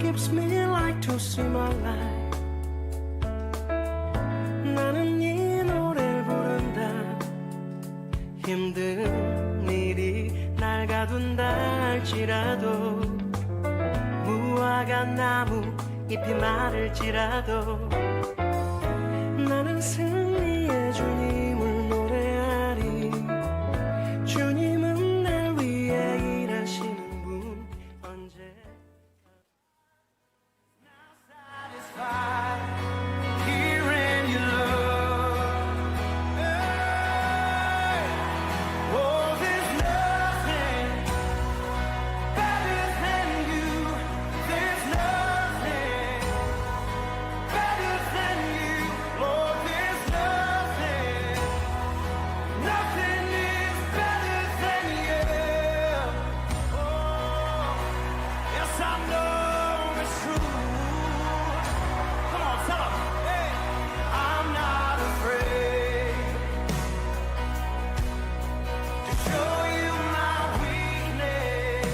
gives me light to see my life. 나는 이 노래를 부른다. 힘든 일이 날 가둔다 할지라도, 무화과 나무 잎이 마를지라도, 나는 승리의 주님을 노래하리. 주님은 날 위해 일하시는 분 언제 here in your love. Oh, there's nothing better than you. There's nothing better than you. Lord, there's nothing. Nothing is better than you. Oh, yes, I know it's true. Come on, tell 'em. Hey, I'm not afraid to show you my weakness,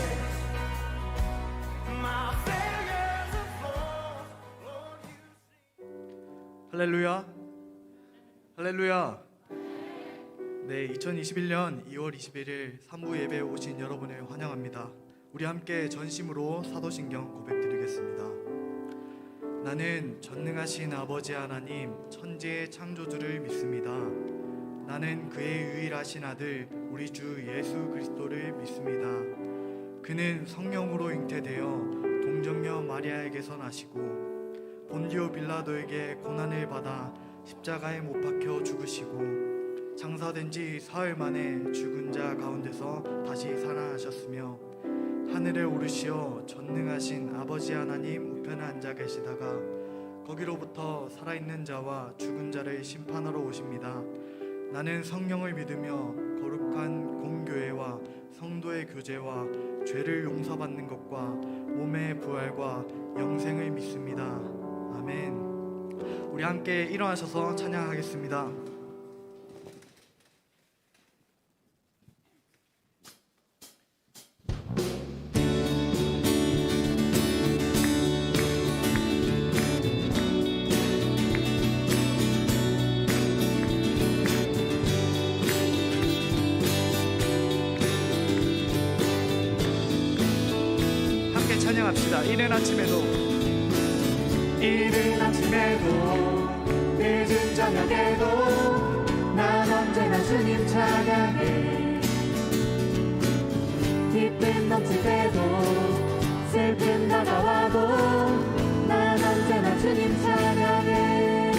my failures and flaws. Lord, you see. 할렐루야. 할렐루야. 네, 2021년 2월 21일 3부 예배에 오신 여러분을 환영합니다. 우리 함께 전심으로 사도신경 고백드리겠습니다. 나는 전능하신 아버지 하나님 천지의 창조주를 믿습니다. 나는 그의 유일하신 아들 우리 주 예수 그리스도를 믿습니다. 그는 성령으로 잉태되어 동정녀 마리아에게서 나시고 본디오 빌라도에게 고난을 받아 십자가에 못 박혀 죽으시고 장사된 지 사흘 만에 죽은 자 가운데서 다시 살아나셨으며 하늘에 오르시어 전능하신 아버지 하나님 우편에 앉아 계시다가 거기로부터 살아있는 자와 죽은 자를 심판하러 오십니다. 나는 성령을 믿으며 거룩한 공교회와 성도의 교제와 죄를 용서받는 것과 몸의 부활과 영생을 믿습니다. 아멘. 우리 함께 일어나셔서 찬양하겠습니다. 함께 찬양합시다. 이른 아침에도 이른 아침에도 늦은 저녁에도 난 언제나 주님 찬양해. 기쁨 넘칠 때도 슬픔 다가와도 난 언제나 주님 찬양해.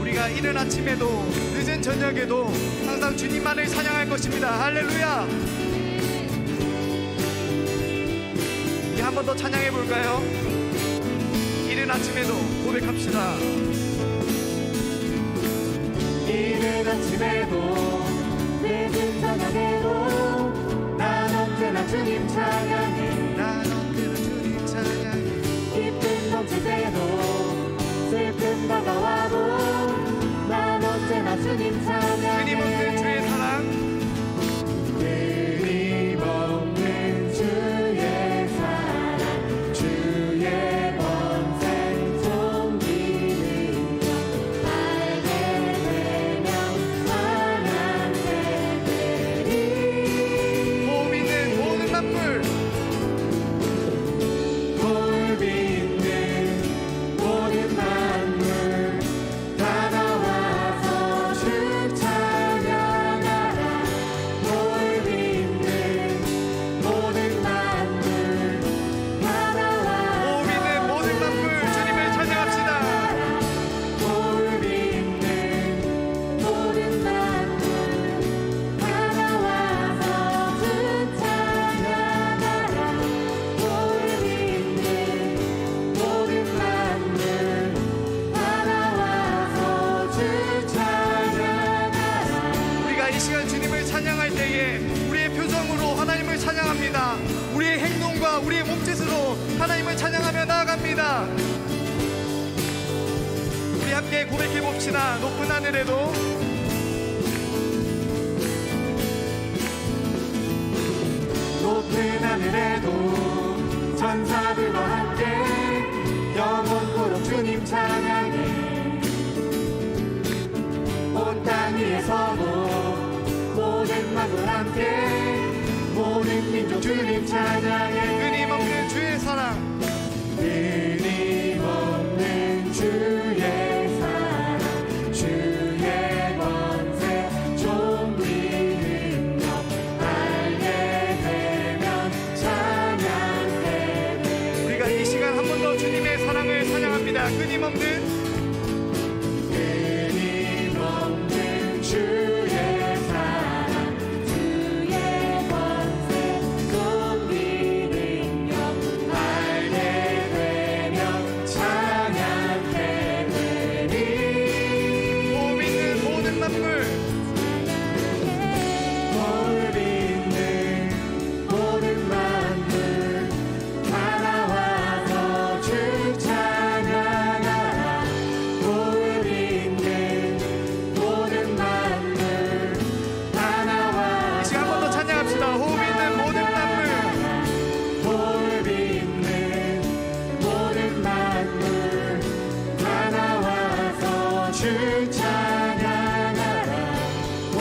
우리가 이른 아침에도 늦은 저녁에도 항상 주님만을 찬양할 것입니다. 할렐루야. 한 번 더 찬양해 볼까요? 이른 아침에도 고백합시다. 이른 아침에도 늦은 저녁에도 난 언제나 주님 찬양해. 난 언제나 주님 찬양해. 기쁨 넘칠 때도 슬픔 다가와도 난 언제나 주님 찬양해. 끊임없는 주의 사랑, 끊임없는 주의 사랑, 주의 번생 존귀는 알게 되면 찬양되리. 보험 있는 모든 만물, 볼 있는 모든 만물 다 나와서 주 찬양하라. 볼 있는 모든 만물 다 나와서 보험 있는 모든 만물 주님을 찬양합시다. 볼 있는 모든 만물 다 나와서 주 찬양하라. 볼 있는 모든 만물 다 나와서 주 찬양하라. 우리가 이 시간 주님을 찬양할 때에 우리의 표정으로 하나님을 찬양합니다. 우리의 행동과 우리의 몸짓으로 하나님을 찬양하며 나아갑니다. 우리 함께 고백해 봅시다. 높은 하늘에도 높은 하늘에도 전사들과 함께 영원토록 주님 찬양해. 온 땅 위에서도 모든 만물 함께 모든 민족 주님 찬양해. 끊임없는 주의 사랑, 끊임없는 주의 사랑, 주의 권세 존귀 능력 알게 되면 찬양해. 우리가 이 시간 한 번 더 주님의 사랑을 찬양합니다. 끊임없는 주의 사랑, 주의 권세 존귀 능력 알게 되면 찬양해 되리. 오 믿는 모든 만물, 올 믿는 모든 만물 다 나와서 주 찬양하라. 올 믿는 모든 만물 다 나와. 이 시간 한 번 더 찬양합시다. 호흡 있는 모든 만물, 홀 있는 모든 만물 다 나와서 주 찬양하라. 홀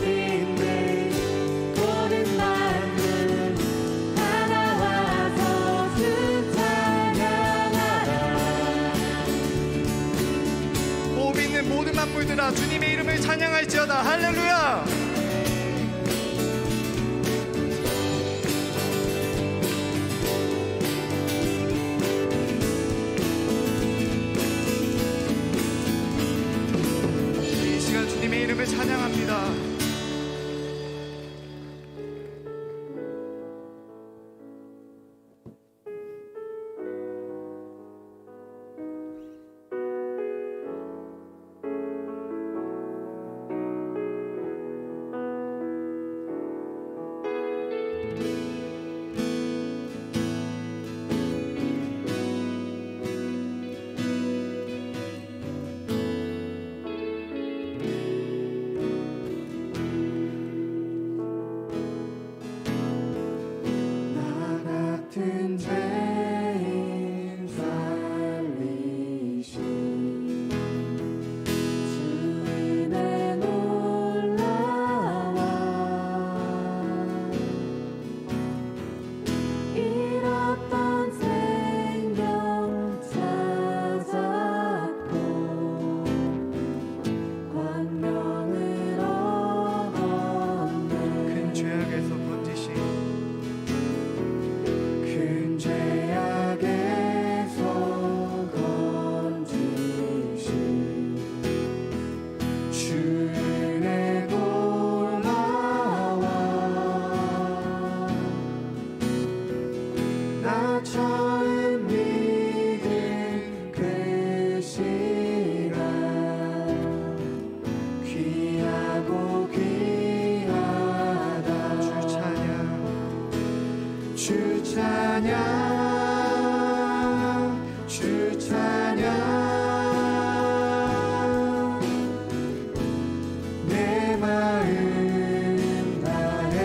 있는 모든 만물 다 나와서 주 찬양하라. 호흡 있는 모든 만물들아 주님의 이름을 찬양할지어다. 할렐루야. 이 시간 주님의 이름을 찬양합니다. 같은 죄인 살리신 주님의 놀라와 잃었던 생명 찾았고 광명을 얻었네. 큰 죄악에서 건지신 큰 죄악에서 건지신 주의 놀라와 나 처음 믿은 그 시간 귀하고 귀하다. 주 찬양, 주 찬양, 내 마음 다해.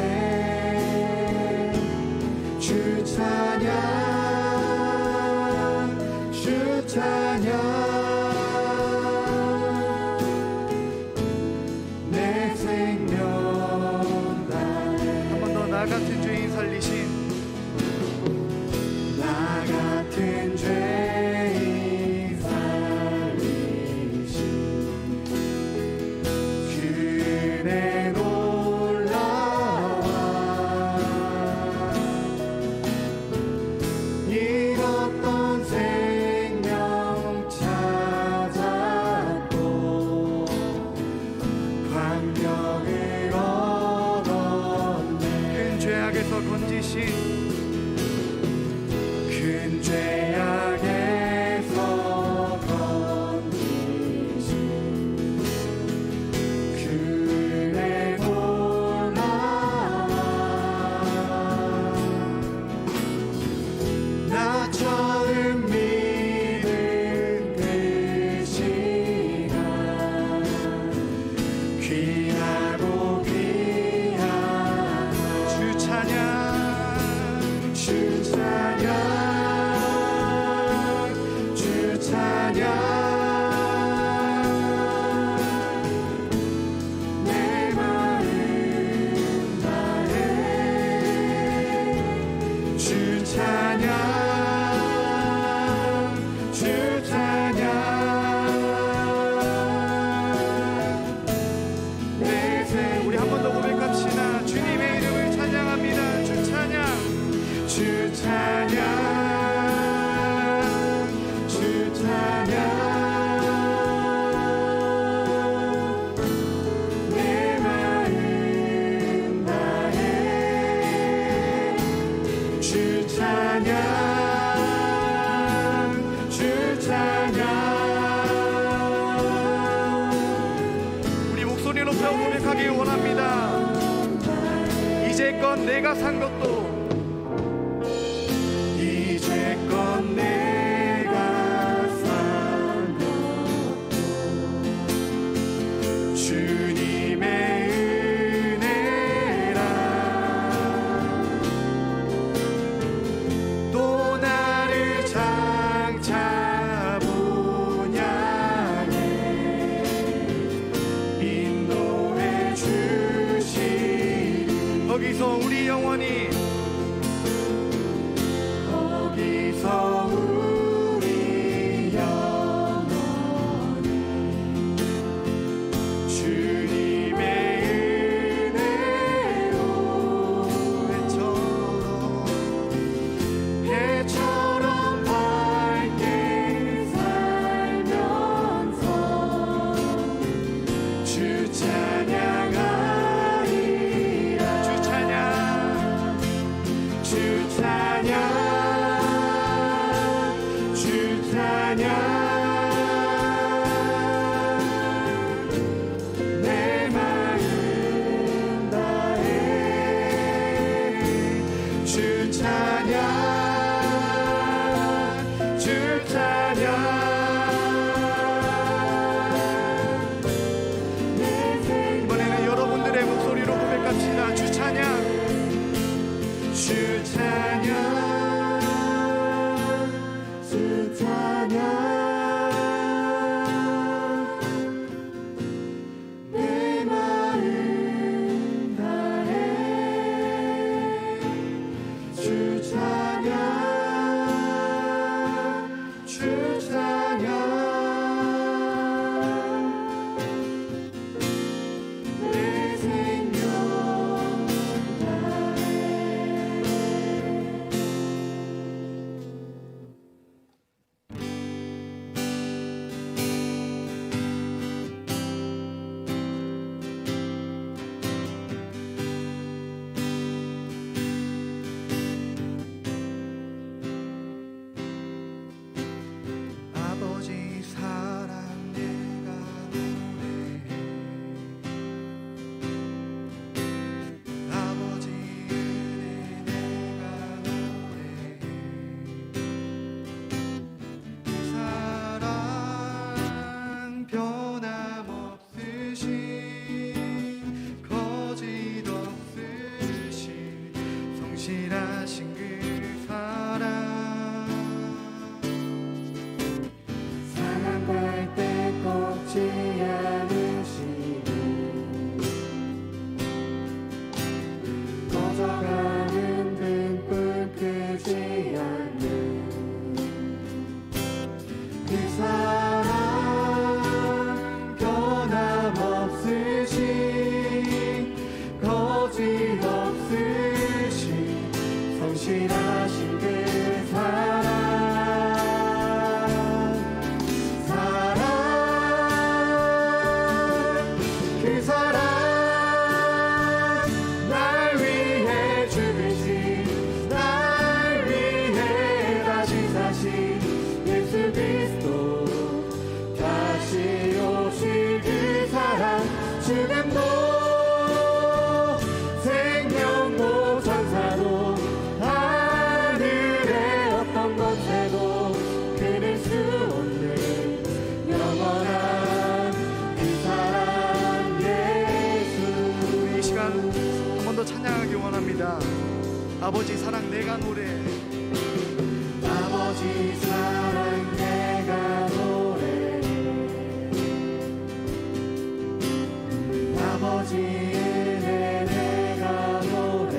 주 찬양, 주 찬양, 내 생명 다해. 한 번 더 나 같은 죄인 살리신 나 같은 죄인 살리신 찬양 주 찬양 우리 한 번 더 고백합시다. 주님의 이름을 찬양합니다. 주 찬양 주 찬양 주 찬양 내 마음 다해 주 찬양 주 찬양 우리 목소리 높여 고백하기 원합니다. 이제껏 내가 산 것도 이제껏 내가 산 것도 주님의 은혜라 또 나를 장차 본향에 인도해 주시리 거기서 우리 영원히 거기서 우리 영원히 주님의 은혜로 해처럼 밝게 살면서 주 찬양하리라 주 찬양 주 찬양 주 찬양 내 마음 다해 주 찬양 주 찬양 이번에는 여러분들의 목소리로 고백합시다. 주 찬양 주 찬양 주 찬양 내 마음 다해 주 찬양 주 찬양 내 생명 아버지 사랑 내가 노래해 아버지 은혜 내가 노래해 사랑 변함없으신 거짓 없으신 성실하신 그 사랑 사랑할 때 꺾지 않으시고 꺼져가는 등불 끄지 않는 그 사랑 변함없으신 거짓 없으신 성실하신 그 사랑 그 사랑 날 위해 죽으신 날 위해 다시 사신 예수 그리스도 다시 오실 그 사랑 죽음도 생명도 천사도 하늘의 어떤 권세도 끊을 수 없는 영원한 그 사랑 예수 이 시간 한 번 더 찬양하기 원합니다. 아버지 사랑 내가 노래 아버지 사랑 내가 노래 아버지 은혜 내가 노래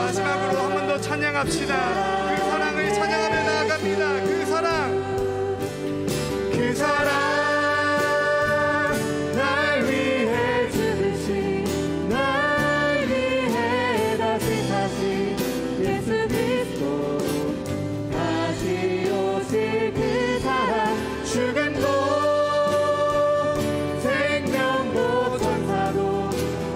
마지막으로 한 번 더 찬양합시다. 그 사랑을 찬양하며 나아갑니다. 그 사랑 날 위해 죽으신 날 위해 다시 예수 그리스도 다시 오실 그 사랑 죽음도 생명도 천사도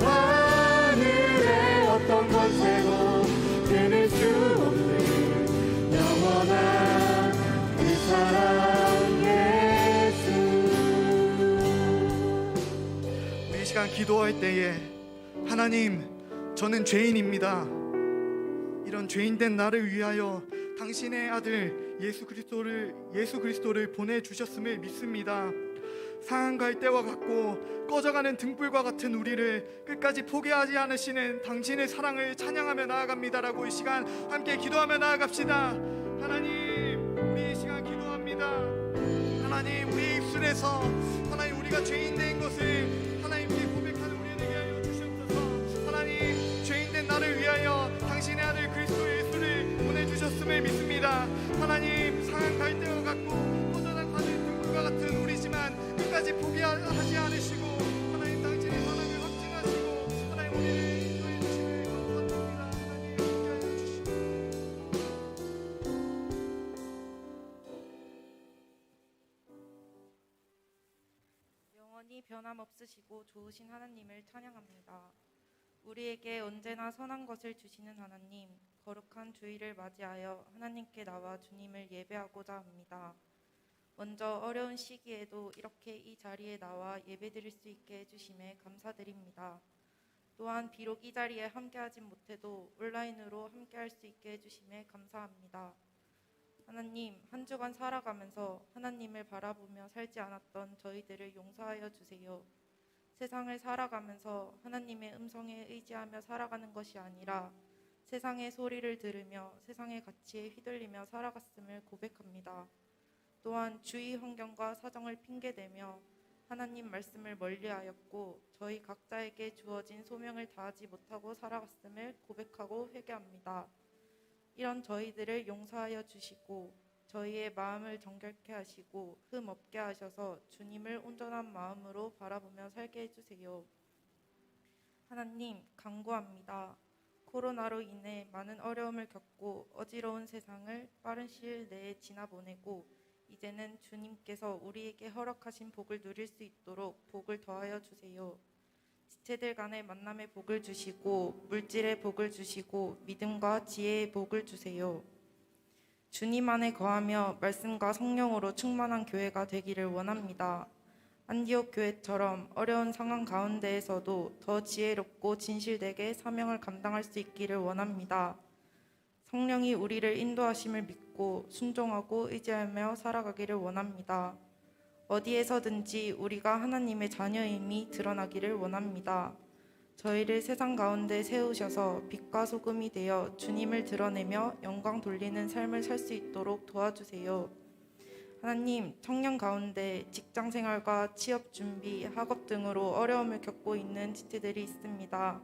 하늘의 어떤 권세도 끊을 수 없는 영원한 그 사랑 예수. 우리 이 시간 기도할 때에 하나님, 저는 죄인입니다. 이런 죄인된 나를 위하여 당신의 아들 예수 그리스도를 보내주셨음을 믿습니다. 상한 갈대와 같고 꺼져가는 등불과 같은 우리를 끝까지 포기하지 않으시는 당신의 사랑을 찬양하며 나아갑니다라고 이 시간 함께 기도하며 나아갑시다. 하나님, 우리 이 시간 기도합니다. 하나님, 우리 입술에서 하나님 우리가 죄인된 것을 하나님께 고백하는 우리를 위하여 주시옵소서. 하나님, 죄인된 나를 위하여 당신의 아들 그리스도 예수를 보내주셨음을 믿습니다. 하나님, 상한 갈대와 같고 꺼져나가는 등불과 같은 우리지만 끝까지 포기하지 않으시고 하나님 당신의 사랑을 확증하시고 하나님 우리를 인도해 주시길 감사합니다. 하나님 함께하여 주시고 영원히 변함없으시고 좋으신 하나님을 찬양합니다. 우리에게 언제나 선한 것을 주시는 하나님, 거룩한 주일을 맞이하여 하나님께 나와 주님을 예배하고자 합니다. 먼저 어려운 시기에도 이렇게 이 자리에 나와 예배드릴 수 있게 해주심에 감사드립니다. 또한 비록 이 자리에 함께하진 못해도 온라인으로 함께할 수 있게 해주심에 감사합니다. 하나님, 한 주간 살아가면서 하나님을 바라보며 살지 않았던 저희들을 용서하여 주세요. 세상을 살아가면서 하나님의 음성에 의지하며 살아가는 것이 아니라 세상의 소리를 들으며 세상의 가치에 휘둘리며 살아갔음을 고백합니다. 또한 주위 환경과 사정을 핑계대며 하나님 말씀을 멀리하였고 저희 각자에게 주어진 소명을 다하지 못하고 살아갔음을 고백하고 회개합니다. 이런 저희들을 용서하여 주시고 저희의 마음을 정결케 하시고 흠 없게 하셔서 주님을 온전한 마음으로 바라보며 살게 해주세요. 하나님, 간구합니다. 코로나로 인해 많은 어려움을 겪고 어지러운 세상을 빠른 시일 내에 지나보내고 이제는 주님께서 우리에게 허락하신 복을 누릴 수 있도록 복을 더하여 주세요. 지체들 간의 만남의 복을 주시고 물질의 복을 주시고 믿음과 지혜의 복을 주세요. 주님 안에 거하며 말씀과 성령으로 충만한 교회가 되기를 원합니다. 안디옥 교회처럼 어려운 상황 가운데에서도 더 지혜롭고 진실되게 사명을 감당할 수 있기를 원합니다. 성령이 우리를 인도하심을 믿고 순종하고 의지하며 살아가기를 원합니다. 어디에서든지 우리가 하나님의 자녀임이 드러나기를 원합니다. 저희를 세상 가운데 세우셔서 빛과 소금이 되어 주님을 드러내며 영광 돌리는 삶을 살 수 있도록 도와주세요. 하나님, 청년 가운데 직장 생활과 취업 준비, 학업 등으로 어려움을 겪고 있는 지체들이 있습니다.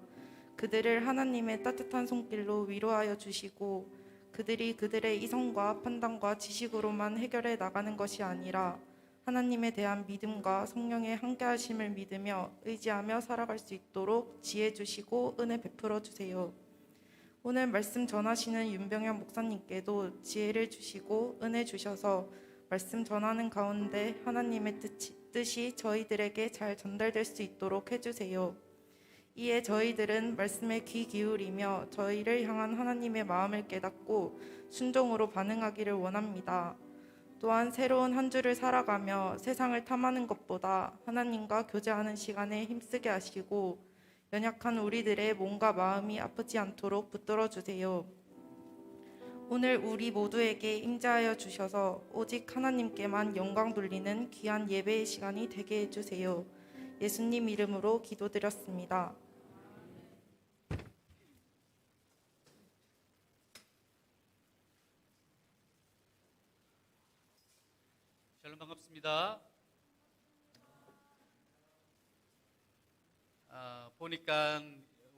그들을 하나님의 따뜻한 손길로 위로하여 주시고 그들이 그들의 이성과 판단과 지식으로만 해결해 나가는 것이 아니라 하나님에 대한 믿음과 성령의 함께하심을 믿으며 의지하며 살아갈 수 있도록 지혜 주시고 은혜 베풀어 주세요. 오늘 말씀 전하시는 윤병현 목사님께도 지혜를 주시고 은혜 주셔서 말씀 전하는 가운데 하나님의 뜻이 저희들에게 잘 전달될 수 있도록 해주세요. 이에 저희들은 말씀에 귀 기울이며 저희를 향한 하나님의 마음을 깨닫고 순종으로 반응하기를 원합니다. 또한 새로운 한 주를 살아가며 세상을 탐하는 것보다 하나님과 교제하는 시간에 힘쓰게 하시고 연약한 우리들의 몸과 마음이 아프지 않도록 붙들어 주세요. 오늘 우리 모두에게 임재하여 주셔서 오직 하나님께만 영광 돌리는 귀한 예배의 시간이 되게 해주세요. 예수님 이름으로 기도드렸습니다. 샬롬, 반갑습니다. 보니까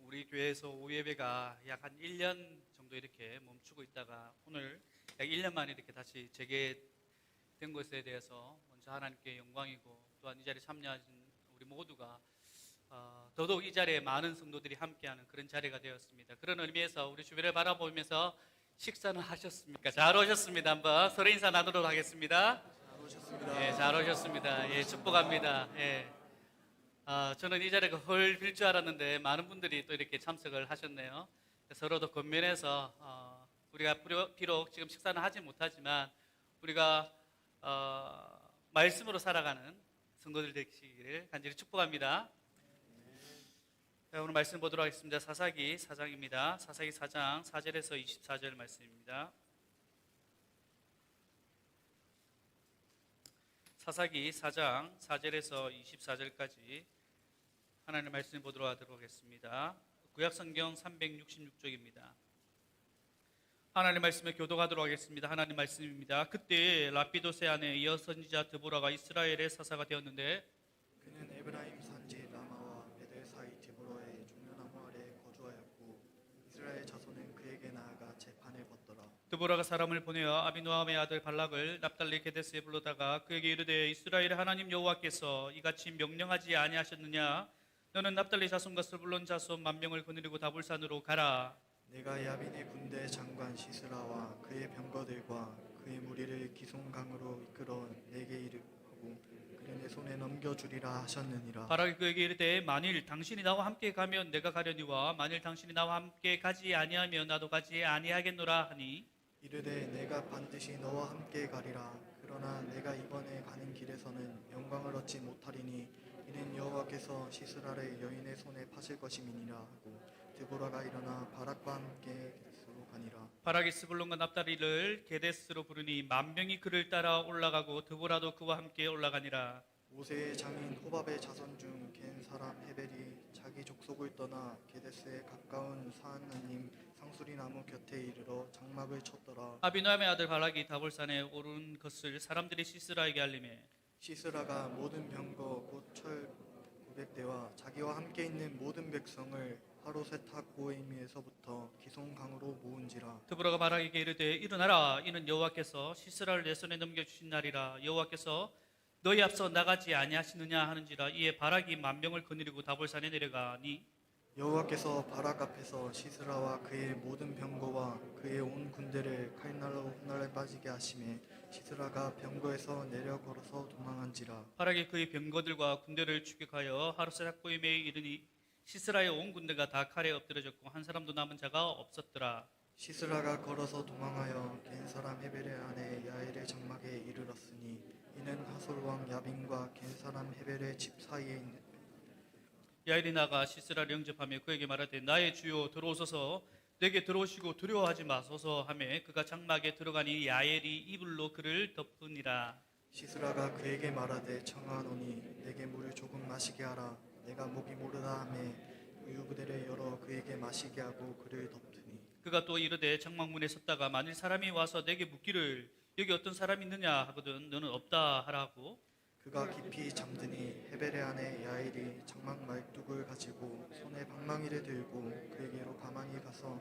우리 교회에서 오후 예배가 약 한 1년 정도 이렇게 멈추고 있다가 오늘 약 1년 만에 이렇게 다시 재개된 것에 대해서 먼저 하나님께 영광이고, 또한 이 자리에 참여하신 우리 모두가 더더욱 이 자리에 많은 성도들이 함께하는 그런 자리가 되었습니다. 그런 의미에서 우리 주변을 바라보면서 식사는 하셨습니까? 잘 오셨습니다. 한번 서로 인사 나누도록 하겠습니다. 잘 오셨습니다. 예, 잘 오셨습니다. 예, 축복합니다. 예. 저는 이 자리가 헐 빌 줄 알았는데 많은 분들이 또 이렇게 참석을 하셨네요. 서로도 겉면에서 우리가 비록 지금 식사는 하지 못하지만 우리가 말씀으로 살아가는 성도들 되시기를 간절히 축복합니다. 자, 오늘 말씀 보도록 하겠습니다. 사사기 4장입니다. 사사기 4장 4절에서 24절 말씀입니다. 사사기 4장 4절에서 24절까지 하나님의 말씀 보도록 하겠습니다. 구약성경 366쪽입니다. 하나님 말씀에 교독하도록 하겠습니다. 하나님 말씀입니다. 그때 라피도세 아내 이어 선지자 드보라가 이스라엘의 사사가 되었는데 그는 에브라임 산지 라마와 베델 사이 디보라의 종려나무 아래에 거주하였고 이스라엘 자손은 그에게 나아가 재판을 받더라. 드보라가 사람을 보내어 아비노함의 아들 발락을 납달리 게데스에 불러다가 그에게 이르되 이스라엘의 하나님 여호와께서 이같이 명령하지 아니하셨느냐? 너는 납달리 자손과 스불론 자손 10,000명을 거느리고 다볼산으로 가라. 내가 야빈의 군대 장관 시스라와 그의 병거들과 그의 무리를 기송강으로 이끌어 내게 이르고 그를 내 손에 넘겨주리라 하셨느니라. 바락이 그에게 이르되 만일 당신이 나와 함께 가면 내가 가려니와 만일 당신이 나와 함께 가지 아니하면 나도 가지 아니하겠노라 하니 이르되 내가 반드시 너와 함께 가리라. 그러나 내가 이번에 가는 길에서는 영광을 얻지 못하리니 이는 여호와께서 시스라를 여인의 손에 파실 것임이니라 하고 드보라가 일어나 바락과 함께 게데스로 가니라. 바락이 스불론과 납달리를 게데스로 부르니 10,000명이 그를 따라 올라가고 드보라도 그와 함께 올라가니라. 모세의 장인 호밥의 자손 중 겐 사람 헤벨이 자기 족속을 떠나 게데스에 가까운 사하나님 상수리 나무 곁에 이르러 장막을 쳤더라. 아비노함의 아들 바락이 다볼산에 오른 것을 사람들이 시스라에게 알리매 시스라가 모든 병거 곧 철 900대와 자기와 함께 있는 모든 백성을 하로셋 고임에서부터 기송강으로 모은지라. 드보라가 바락에게 이르되 일어나라. 이는 여호와께서 시스라를 내 손에 넘겨주신 날이라. 여호와께서 너희 앞서 나가지 아니하시느냐 하는지라. 이에 바락이 10,000명을 거느리고 다볼산에 내려가니 여호와께서 바락 앞에서 시스라와 그의 모든 병거와 그의 온 군대를 칼날로 훗날에 빠지게 하심에 시스라가 병거에서 내려 걸어서 도망한지라. 바락이 그의 병거들과 군대를 추격하여 하루셋 고임에 이르니 시스라의 온 군대가 다 칼에 엎드려졌고 한 사람도 남은 자가 없었더라. 시스라가 걸어서 도망하여 겐 사람 헤벨의 아내 야엘의 장막에 이르렀으니 이는 하솔 왕 야빈과 겐 사람 헤벨의 집 사이에 있는. 야엘이 나가 시스라를 영접하며 그에게 말하되 나의 주여 들어오소서. 내게 들어오시고 두려워하지 마소서 하며 그가 장막에 들어가니 야엘이 이불로 그를 덮으니라. 시스라가 그에게 말하되 청하노니 내게 물을 조금 마시게 하라. 내가 목이 모르다 하매 우유부대를 열어 그에게 마시게 하고 그를 덮으니. 그가 또 이르되 장막문에 섰다가 만일 사람이 와서 내게 묻기를 여기 어떤 사람이 있느냐 하거든 너는 없다 하라고. 그가 깊이 잠드니 헤벨의 아내 야엘이 장막 말뚝을 가지고 손에 방망이를 들고 그에게로 가만히 가서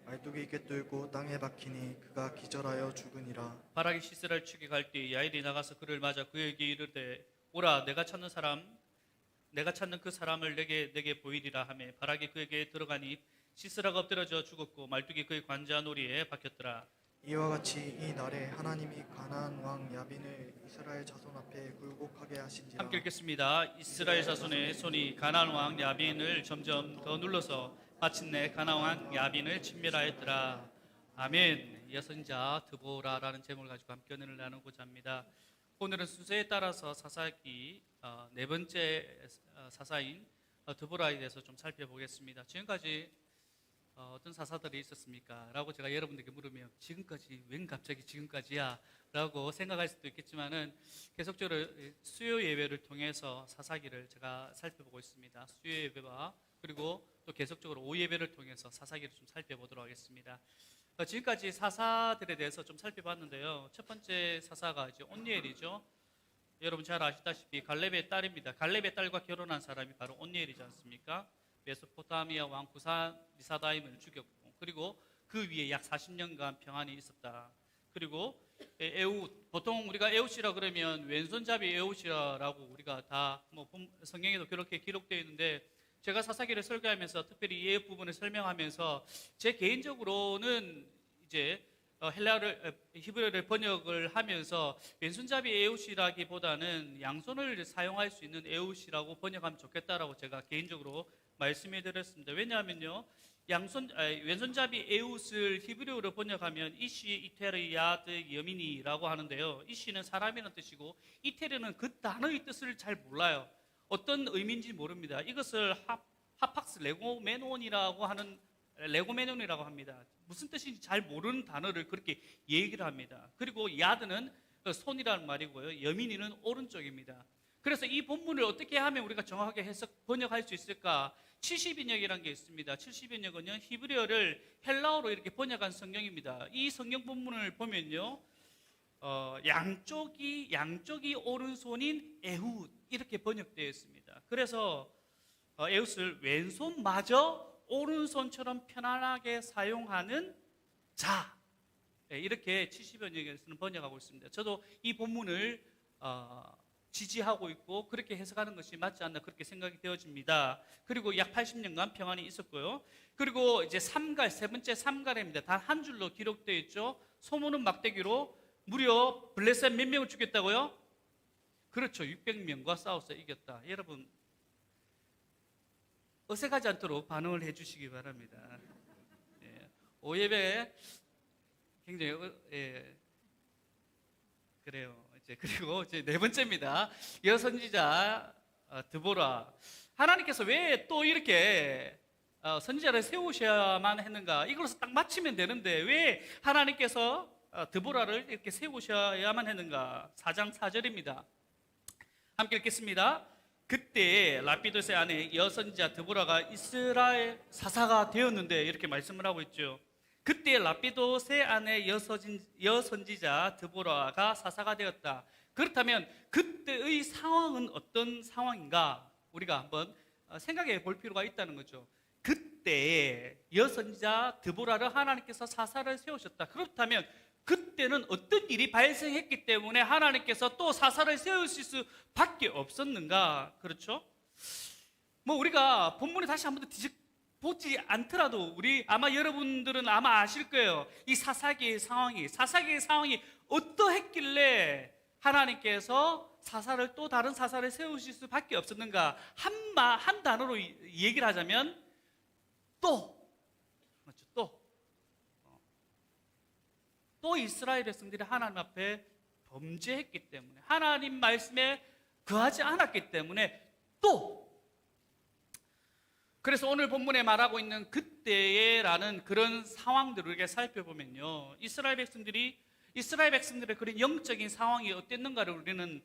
말뚝이 꿰뚫고 땅에 박히니 그가 기절하여 죽으니라. 바락이 시스라를 추격할 때 야엘이 나가서 그를 맞아 그에게 이르되 오라. 내가 찾는 그 사람을 내게 보이리라 하며 바락이 그에게 들어가니 시스라가 엎드려져 죽었고 말뚝이 그의 관자 놀이에 박혔더라. 이와 같이 이 날에 하나님이 가나안 왕 야빈을 이스라엘 자손 앞에 굴곡하게 하신지라. 함께 읽겠습니다. 이스라엘 자손의 손이 가나안 왕 야빈을 점점 더 눌러서 마침내 가나안 왕 야빈을 침멸하였더라. 아멘. 예선자 드보라라는 제목을 가지고 함께 은혜를 나누고자 합니다. 오늘은 순서에 따라서 사사기 네 번째 사사인 드보라에 대해서 좀 살펴보겠습니다. 지금까지 어떤 사사들이 있었습니까? 라고 제가 여러분들께 물으면 지금까지 웬 갑자기 지금까지야? 라고 생각할 수도 있겠지만은 계속적으로 수요 예배를 통해서 사사기를 제가 살펴보고 있습니다. 수요 예배와 그리고 또 계속적으로 오후 예배를 통해서 사사기를 좀 살펴보도록 하겠습니다. 지금까지 사사들에 대해서 좀 살펴봤는데요. 첫 번째 사사가 이제 온니엘이죠. 여러분 잘 아시다시피 갈렙의 딸입니다. 갈렙의 딸과 결혼한 사람이 바로 온니엘이지 않습니까? 메소포타미아 왕 구산 리사다임을 죽였고, 그리고 그 위에 약 40년간 평안이 있었다. 그리고 에웃, 보통 우리가 에웃이라 그러면 왼손잡이 에웃이라고 우리가 다 성경에도 그렇게 기록되어 있는데, 제가 사사기를 설교하면서 특별히 이 에웃 부분을 설명하면서 제 개인적으로는 이제 히브리어를 번역을 하면서 왼손잡이 에웃이라기보다는 양손을 사용할 수 있는 에웃이라고 번역하면 좋겠다라고 제가 개인적으로 말씀해 드렸습니다. 왜냐하면요, 왼손잡이 에웃을 히브리어로 번역하면 이시 이테르 야드 여민이라고 하는데요, 이시는 사람이라는 뜻이고 이테르는 그 단어의 뜻을 잘 몰라요. 어떤 의미인지 모릅니다. 이것을 하팍스 레고메논이라고 합니다. 무슨 뜻인지 잘 모르는 단어를 그렇게 얘기를 합니다. 그리고 야드는 손이라는 말이고요, 여민이는 오른쪽입니다. 그래서 이 본문을 어떻게 하면 우리가 정확하게 번역할 수 있을까? 70인역이라는 게 있습니다. 70인역은요, 히브리어를 헬라어로 이렇게 번역한 성경입니다. 이 성경 본문을 보면요, 양쪽이 오른손인 에훗 이렇게 번역되어 있습니다. 그래서 에훗을 왼손마저 오른손처럼 편안하게 사용하는 자, 이렇게 70번역에서는 번역하고 있습니다. 저도 이 본문을 지지하고 있고 그렇게 해석하는 것이 맞지 않나 그렇게 생각이 되어집니다. 그리고 약 80년간 평안이 있었고요. 그리고 이제 세 번째 삼갈입니다. 단 한 줄로 기록되어 있죠. 소문은 막대기로 무려 블레셋 몇 명을 죽였다고요? 그렇죠. 600명과 싸워서 이겼다. 여러분, 어색하지 않도록 반응을 해주시기 바랍니다. 오예배 굉장히 그래요. 그리고 이제 네 번째입니다. 여선지자 드보라. 하나님께서 왜 또 이렇게 선지자를 세우셔야만 했는가? 이걸로서 딱 맞추면 되는데 왜 하나님께서 드보라를 이렇게 세우셔야만 했는가? 4장 4절입니다. 함께 읽겠습니다. 그때 라피도스의 아내 여선지자 드보라가 이스라엘 사사가 되었는데, 이렇게 말씀을 하고 있죠. 그때 라피도스의 아내 여선지자 드보라가 사사가 되었다. 그렇다면 그때의 상황은 어떤 상황인가? 우리가 한번 생각해 볼 필요가 있다는 거죠. 그때 여선지자 드보라를 하나님께서 사사를 세우셨다. 그렇다면 그때는 어떤 일이 발생했기 때문에 하나님께서 또 사사를 세우실 수밖에 없었는가? 그렇죠? 우리가 본문에 다시 한번 더 보지 않더라도 아마 여러분들은 아마 아실 거예요. 이 사사기의 상황이 어떠했길래 하나님께서 또 다른 사사를 세우실 수밖에 없었는가? 한 단어로 얘기를 하자면 또 이스라엘 백성들이 하나님 앞에 범죄했기 때문에, 하나님 말씀에 거하지 않았기 때문에 그래서 오늘 본문에 말하고 있는 그때라는 그런 상황들을 우리가 살펴보면요, 이스라엘 백성들의 그런 영적인 상황이 어땠는가를 우리는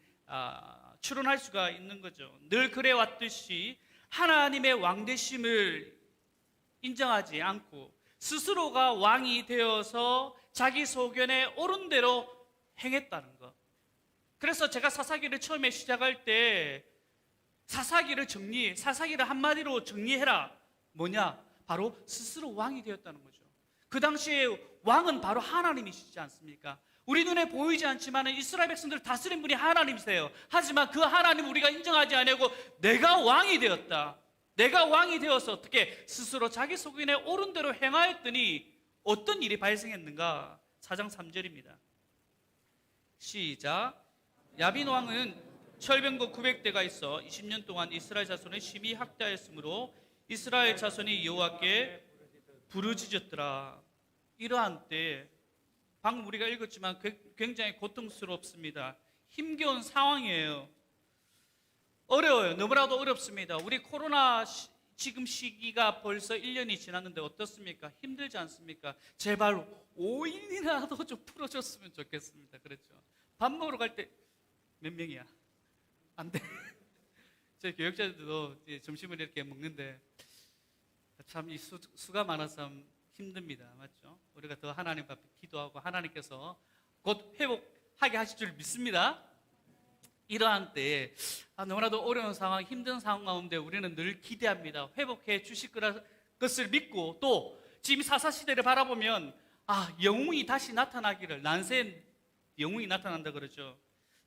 추론할 수가 있는 거죠. 늘 그래왔듯이 하나님의 왕되심을 인정하지 않고 스스로가 왕이 되어서 자기 소견에 옳은 대로 행했다는 것. 그래서 제가 사사기를 처음에 시작할 때 사사기를 한마디로 정리해라. 뭐냐? 바로 스스로 왕이 되었다는 거죠. 그 당시에 왕은 바로 하나님이시지 않습니까? 우리 눈에 보이지 않지만 이스라엘 백성들을 다스린 분이 하나님이세요. 하지만 그 하나님을 우리가 인정하지 않고 내가 왕이 되었다. 내가 왕이 되어서 어떻게 스스로 자기 소견에 옳은 대로 행하였더니 어떤 일이 발생했는가? 4장 3절입니다. 시작. 야빈 왕은 철병거 900대가 있어 20년 동안 이스라엘 자손을 심히 학대하였으므로 이스라엘 자손이 여호와께 부르짖었더라. 이러한 때 방금 우리가 읽었지만 굉장히 고통스럽습니다. 힘겨운 상황이에요. 어려워요. 너무나도 어렵습니다. 우리 코로나 지금 시기가 벌써 1년이 지났는데 어떻습니까? 힘들지 않습니까? 제발 5일이라도 좀 풀어줬으면 좋겠습니다. 그렇죠? 밥 먹으러 갈 때 몇 명이야? 안 돼. 저희 교역자들도 점심을 이렇게 먹는데 참 이 수가 많아서 힘듭니다. 맞죠? 우리가 더 하나님 앞에 기도하고 하나님께서 곧 회복하게 하실 줄 믿습니다. 이러한 때에 너무나도 어려운 상황, 힘든 상황 가운데 우리는 늘 기대합니다. 회복해 주실 것을 믿고, 또 지금 사사시대를 바라보면 영웅이 다시 나타나기를, 난센 영웅이 나타난다 그러죠.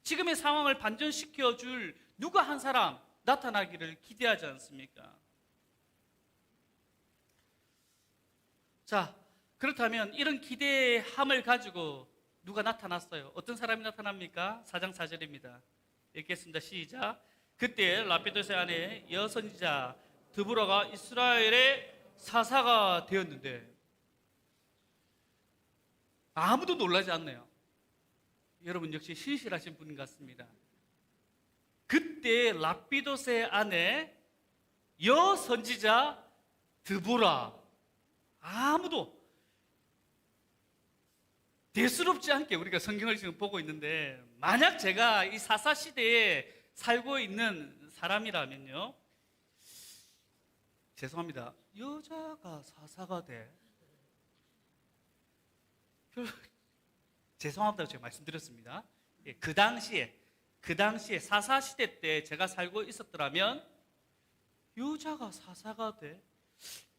지금의 상황을 반전시켜 줄 누가 한 사람 나타나기를 기대하지 않습니까? 자, 그렇다면 이런 기대함을 가지고 누가 나타났어요? 어떤 사람이 나타납니까? 4장 4절입니다. 읽겠습니다. 시작. 그때 라피도세 아내 여선지자 드보라가 이스라엘의 사사가 되었는데, 아무도 놀라지 않네요. 여러분 역시 신실하신 분 같습니다. 그때 라피도세 아내 여선지자 드보라, 아무도 대수롭지 않게 우리가 성경을 지금 보고 있는데, 만약 제가 이 사사 시대에 살고 있는 사람이라면요, 죄송합니다, 여자가 사사가 돼? 죄송합니다, 제가 말씀드렸습니다. 그 당시에 사사 시대 때 제가 살고 있었더라면 여자가 사사가 돼?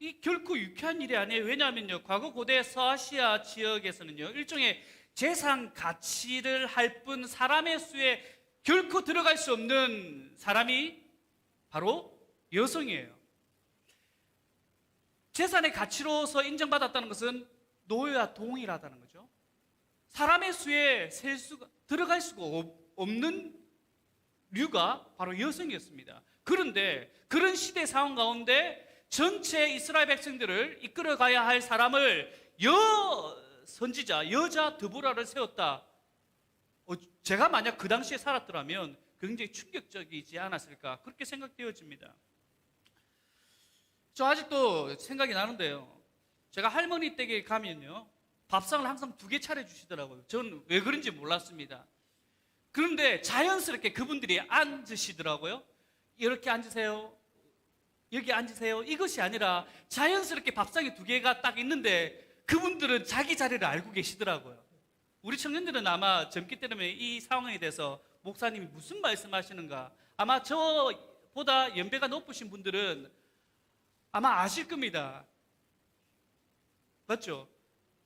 이 결코 유쾌한 일이 아니에요. 왜냐하면요, 과거 고대 서아시아 지역에서는요, 일종의 재산 가치를 할 뿐 사람의 수에 결코 들어갈 수 없는 사람이 바로 여성이에요. 재산의 가치로서 인정받았다는 것은 노예와 동일하다는 거죠. 사람의 수에 들어갈 수가 없는 류가 바로 여성이었습니다. 그런데 그런 시대 상황 가운데 전체 이스라엘 백성들을 이끌어가야 할 사람을 선지자, 여자 드보라를 세웠다. 제가 만약 그 당시에 살았더라면 굉장히 충격적이지 않았을까, 그렇게 생각되어집니다. 저 아직도 생각이 나는데요, 제가 할머니 댁에 가면요, 밥상을 항상 2개 차려주시더라고요. 저는 왜 그런지 몰랐습니다. 그런데 자연스럽게 그분들이 앉으시더라고요. 이렇게 앉으세요, 여기 앉으세요, 이것이 아니라 자연스럽게 밥상이 2개가 딱 있는데 그분들은 자기 자리를 알고 계시더라고요. 우리 청년들은 아마 젊기 때문에 이 상황에 대해서 목사님이 무슨 말씀하시는가, 아마 저보다 연배가 높으신 분들은 아마 아실 겁니다. 맞죠?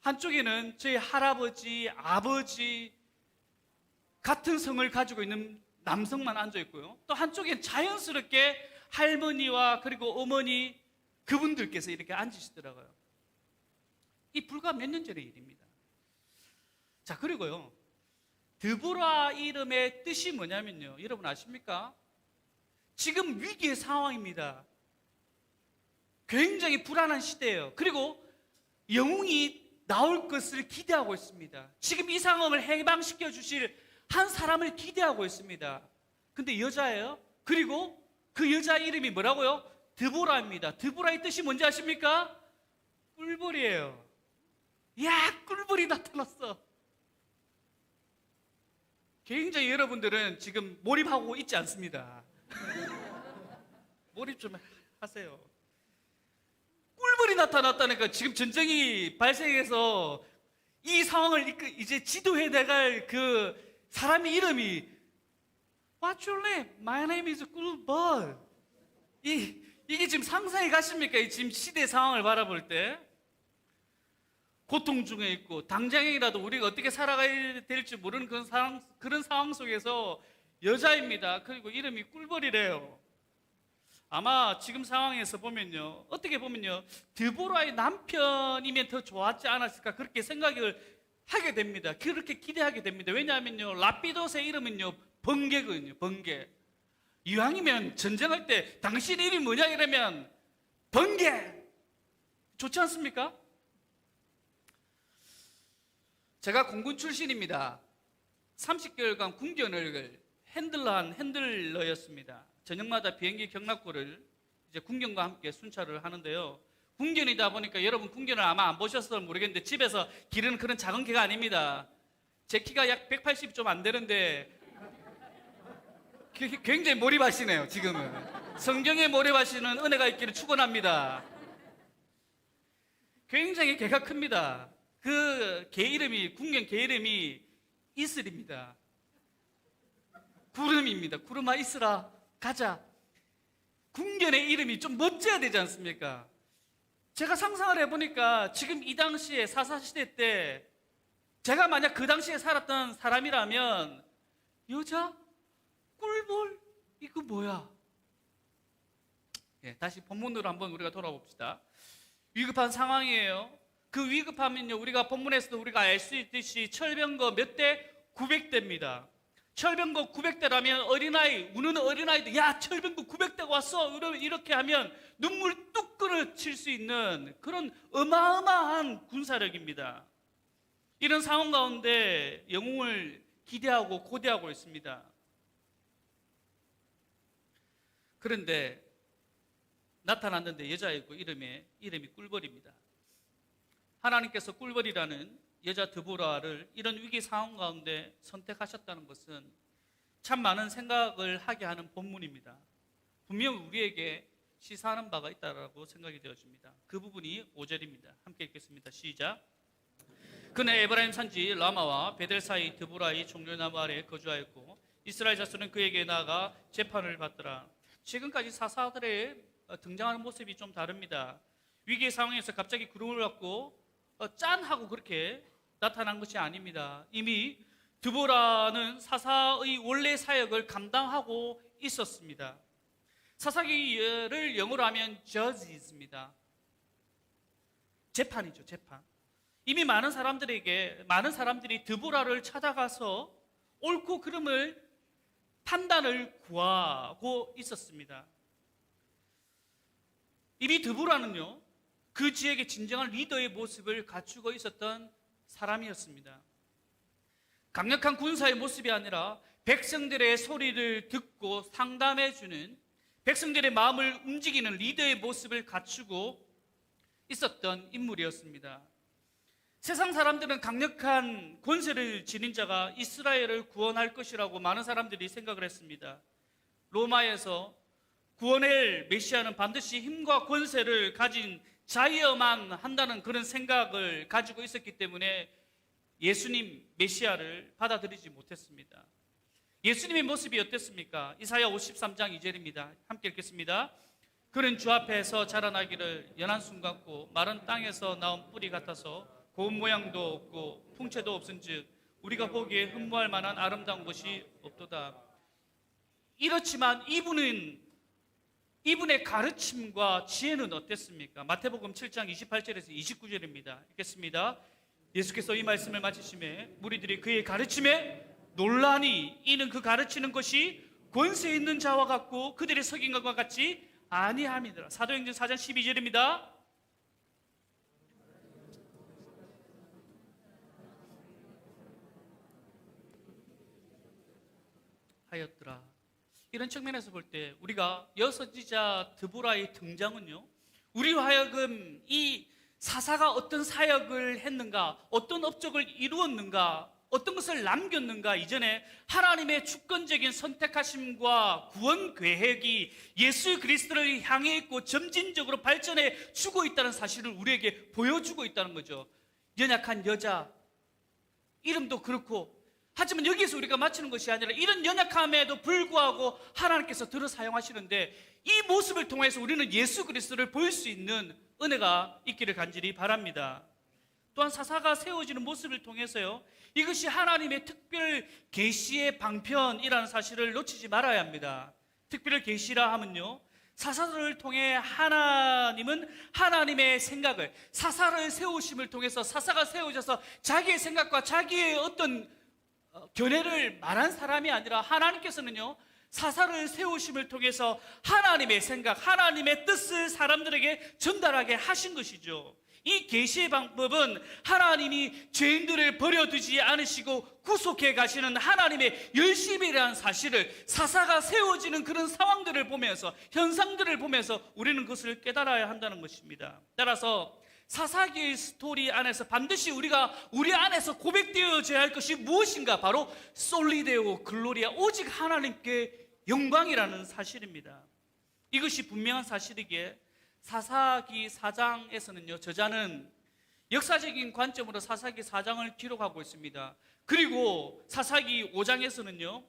한쪽에는 저희 할아버지, 아버지 같은 성을 가지고 있는 남성만 앉아 있고요, 또 한쪽엔 자연스럽게 할머니와 그리고 어머니, 그분들께서 이렇게 앉으시더라고요. 이 불과 몇 년 전의 일입니다. 자, 그리고요, 드보라 이름의 뜻이 뭐냐면요, 여러분 아십니까? 지금 위기의 상황입니다. 굉장히 불안한 시대예요. 그리고 영웅이 나올 것을 기대하고 있습니다. 지금 이 상황을 해방시켜 주실 한 사람을 기대하고 있습니다. 근데 여자예요. 그리고 그 여자 이름이 뭐라고요? 드보라입니다. 드보라의 뜻이 뭔지 아십니까? 꿀벌이에요. 야, 꿀벌이 나타났어. 굉장히 여러분들은 지금 몰입하고 있지 않습니다. 몰입 좀 하세요. 꿀벌이 나타났다니까. 지금 전쟁이 발생해서 이 상황을 이제 지도해 나갈 그 사람의 이름이 What's your name? My name is 꿀벌. 이게 지금 상상이 가십니까? 이 지금 시대 상황을 바라볼 때 고통 중에 있고 당장이라도 우리가 어떻게 살아가야 될지 모르는 그런 상황 속에서 여자입니다. 그리고 이름이 꿀벌이래요. 아마 지금 상황에서 보면요, 어떻게 보면요, 드보라의 남편이면 더 좋았지 않았을까, 그렇게 생각을 하게 됩니다. 그렇게 기대하게 됩니다. 왜냐하면요, 라피도스의 이름은요, 번개거든요. 번개. 이왕이면 전쟁할 때 당신 이름이 뭐냐 이러면 번개. 좋지 않습니까? 제가 공군 출신입니다. 30개월간 군견을 핸들러한 핸들러였습니다. 저녁마다 비행기 경납고를 이제 군견과 함께 순찰을 하는데요, 군견이다 보니까 여러분 군견을 아마 안 보셨을지 모르겠는데 집에서 기르는 그런 작은 개가 아닙니다. 제 키가 약 180 좀 안 되는데 굉장히 몰입하시네요. 지금은 성경에 몰입하시는 은혜가 있기를 축원합니다. 굉장히 개가 큽니다. 그 개 이름이, 군견 개 이름이 이슬입니다. 구름입니다. 구름아 있으라 가자. 궁전의 이름이 좀 멋져야 되지 않습니까? 제가 상상을 해보니까 지금 이 당시에 사사시대 때 제가 만약 그 당시에 살았던 사람이라면 여자? 꿀벌? 이거 뭐야? 다시 본문으로 한번 우리가 돌아봅시다. 위급한 상황이에요. 그 위급하면요, 우리가 본문에서도 우리가 알 수 있듯이 철병거 몇 대? 900대입니다. 철병거 900대라면 어린아이, 우는 어린아이도 야 철병거 900대가 왔어 이렇게 하면 눈물 뚝 끊어칠 수 있는 그런 어마어마한 군사력입니다. 이런 상황 가운데 영웅을 기대하고 고대하고 있습니다. 그런데 나타났는데 여자이고 이름이 꿀벌입니다. 하나님께서 꿀벌이라는 여자 드보라를 이런 위기 상황 가운데 선택하셨다는 것은 참 많은 생각을 하게 하는 본문입니다. 분명 우리에게 시사하는 바가 있다고 생각이 되어집니다. 그 부분이 5절입니다. 함께 읽겠습니다. 시작. 그는 에브라임 산지 라마와 베델 사이 드보라의 종려나무 아래 거주하였고 이스라엘 자손은 그에게 나아가 재판을 받더라. 지금까지 사사들의 등장하는 모습이 좀 다릅니다. 위기의 상황에서 갑자기 구름을 갖고 짠 하고 그렇게 나타난 것이 아닙니다. 이미 드보라는 사사의 원래 사역을 감당하고 있었습니다. 사사기를 영어로 하면 judges입니다. 재판이죠, 재판. 이미 많은 사람들이 드보라를 찾아가서 옳고 그름을 판단을 구하고 있었습니다. 이미 드보라는요, 그 지역의 진정한 리더의 모습을 갖추고 있었던 사람이었습니다. 강력한 군사의 모습이 아니라 백성들의 소리를 듣고 상담해주는, 백성들의 마음을 움직이는 리더의 모습을 갖추고 있었던 인물이었습니다. 세상 사람들은 강력한 권세를 지닌 자가 이스라엘을 구원할 것이라고 많은 사람들이 생각을 했습니다. 로마에서 구원할 메시아는 반드시 힘과 권세를 가진 자여만 한다는 그런 생각을 가지고 있었기 때문에 예수님 메시아를 받아들이지 못했습니다. 예수님의 모습이 어땠습니까? 이사야 53장 2절입니다. 함께 읽겠습니다. 그는 주 앞에서 자라나기를 연한 순 같고 마른 땅에서 나온 뿌리 같아서 고운 모양도 없고 풍채도 없은즉 우리가 보기에 흠모할 만한 아름다운 것이 없도다. 이렇지만 이분의 가르침과 지혜는 어땠습니까? 마태복음 7장 28절에서 29절입니다. 읽겠습니다. 예수께서 이 말씀을 마치심에 무리들이 그의 가르침에 놀라니 이는 그 가르치는 것이 권세 있는 자와 같고 그들의 석인 것과 같지 아니함이더라. 사도행전 4장 12절입니다. 하였더라. 이런 측면에서 볼 때 우리가 여선지자 드보라의 등장은요, 우리로 하여금 이 사사가 어떤 사역을 했는가, 어떤 업적을 이루었는가, 어떤 것을 남겼는가 이전에 하나님의 주권적인 선택하심과 구원 계획이 예수 그리스도를 향해 있고 점진적으로 발전해 주고 있다는 사실을 우리에게 보여주고 있다는 거죠. 연약한 여자 이름도 그렇고, 하지만 여기에서 우리가 맞추는 것이 아니라 이런 연약함에도 불구하고 하나님께서 들어 사용하시는데 이 모습을 통해서 우리는 예수 그리스도를 볼 수 있는 은혜가 있기를 간절히 바랍니다. 또한 사사가 세워지는 모습을 통해서요, 이것이 하나님의 특별 계시의 방편이라는 사실을 놓치지 말아야 합니다. 특별 계시라 하면요, 사사들을 통해 하나님은 하나님의 생각을, 사사를 세우심을 통해서 사사가 세워져서 자기의 생각과 자기의 어떤 견해를 말한 사람이 아니라 하나님께서는요, 사사를 세우심을 통해서 하나님의 생각, 하나님의 뜻을 사람들에게 전달하게 하신 것이죠. 이 계시의 방법은 하나님이 죄인들을 버려두지 않으시고 구속해 가시는 하나님의 열심이라는 사실을, 사사가 세워지는 그런 상황들을 보면서, 현상들을 보면서 우리는 그것을 깨달아야 한다는 것입니다. 따라서 사사기의 스토리 안에서 반드시 우리가 우리 안에서 고백되어져야 할 것이 무엇인가? 바로 솔리데오 글로리아, 오직 하나님께 영광이라는 사실입니다. 이것이 분명한 사실이기에 사사기 4장에서는요, 저자는 역사적인 관점으로 사사기 4장을 기록하고 있습니다. 그리고 사사기 5장에서는요,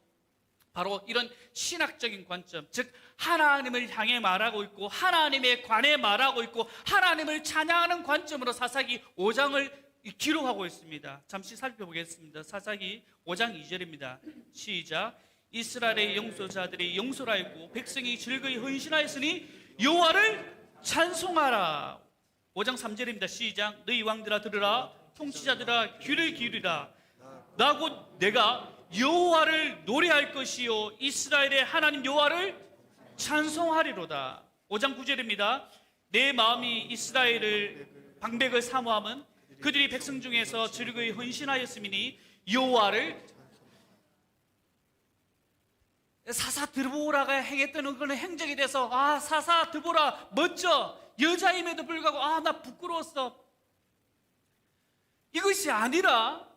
바로 이런 신학적인 관점, 즉 하나님을 향해 말하고 있고 하나님에 관해 말하고 있고 하나님을 찬양하는 관점으로 사사기 5장을 기록하고 있습니다. 잠시 살펴보겠습니다. 사사기 5장 2절입니다. 시작. 이스라엘의 영소자들이 영소하였고 백성이 즐거이 헌신하였으니 여호와를 찬송하라. 5장 3절입니다. 시작. 너희 왕들아 들으라, 통치자들아 귀를 기울이라. 나곧 내가 여호와를 노래할 것이요 이스라엘의 하나님 여호와를 찬송하리로다. 5장 9절입니다. 내 마음이 이스라엘을 방백을 사모함은 그들이 백성 중에서 즐거이 헌신하였음이니 여호와를. 사사 드보라가 행했던 그런 행적에 대해서 사사 드보라 멋져, 여자임에도 불구하고 나 부끄러웠어. 이것이 아니라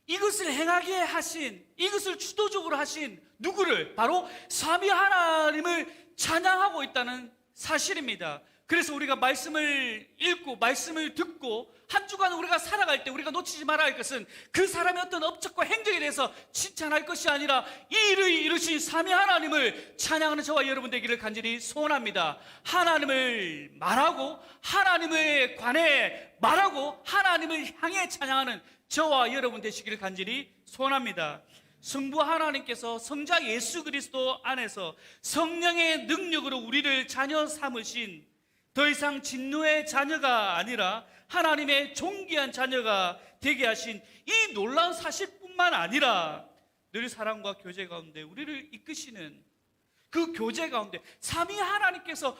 이것을 행하게 하신, 이것을 주도적으로 하신 누구를? 바로 삼위 하나님을 찬양하고 있다는 사실입니다. 그래서 우리가 말씀을 읽고 말씀을 듣고 한 주간 우리가 살아갈 때 우리가 놓치지 말아야 할 것은 그 사람의 어떤 업적과 행적에 대해서 칭찬할 것이 아니라 이 일을 이루신 삼위 하나님을 찬양하는 저와 여러분 되기를 간절히 소원합니다. 하나님을 말하고 하나님에 관해 말하고 하나님을 향해 찬양하는 저와 여러분 되시기를 간절히 소원합니다. 성부 하나님께서 성자 예수 그리스도 안에서 성령의 능력으로 우리를 자녀 삼으신, 더 이상 진노의 자녀가 아니라 하나님의 존귀한 자녀가 되게 하신 이 놀라운 사실뿐만 아니라 늘 사랑과 교제 가운데 우리를 이끄시는 그 교제 가운데 삼위 하나님께서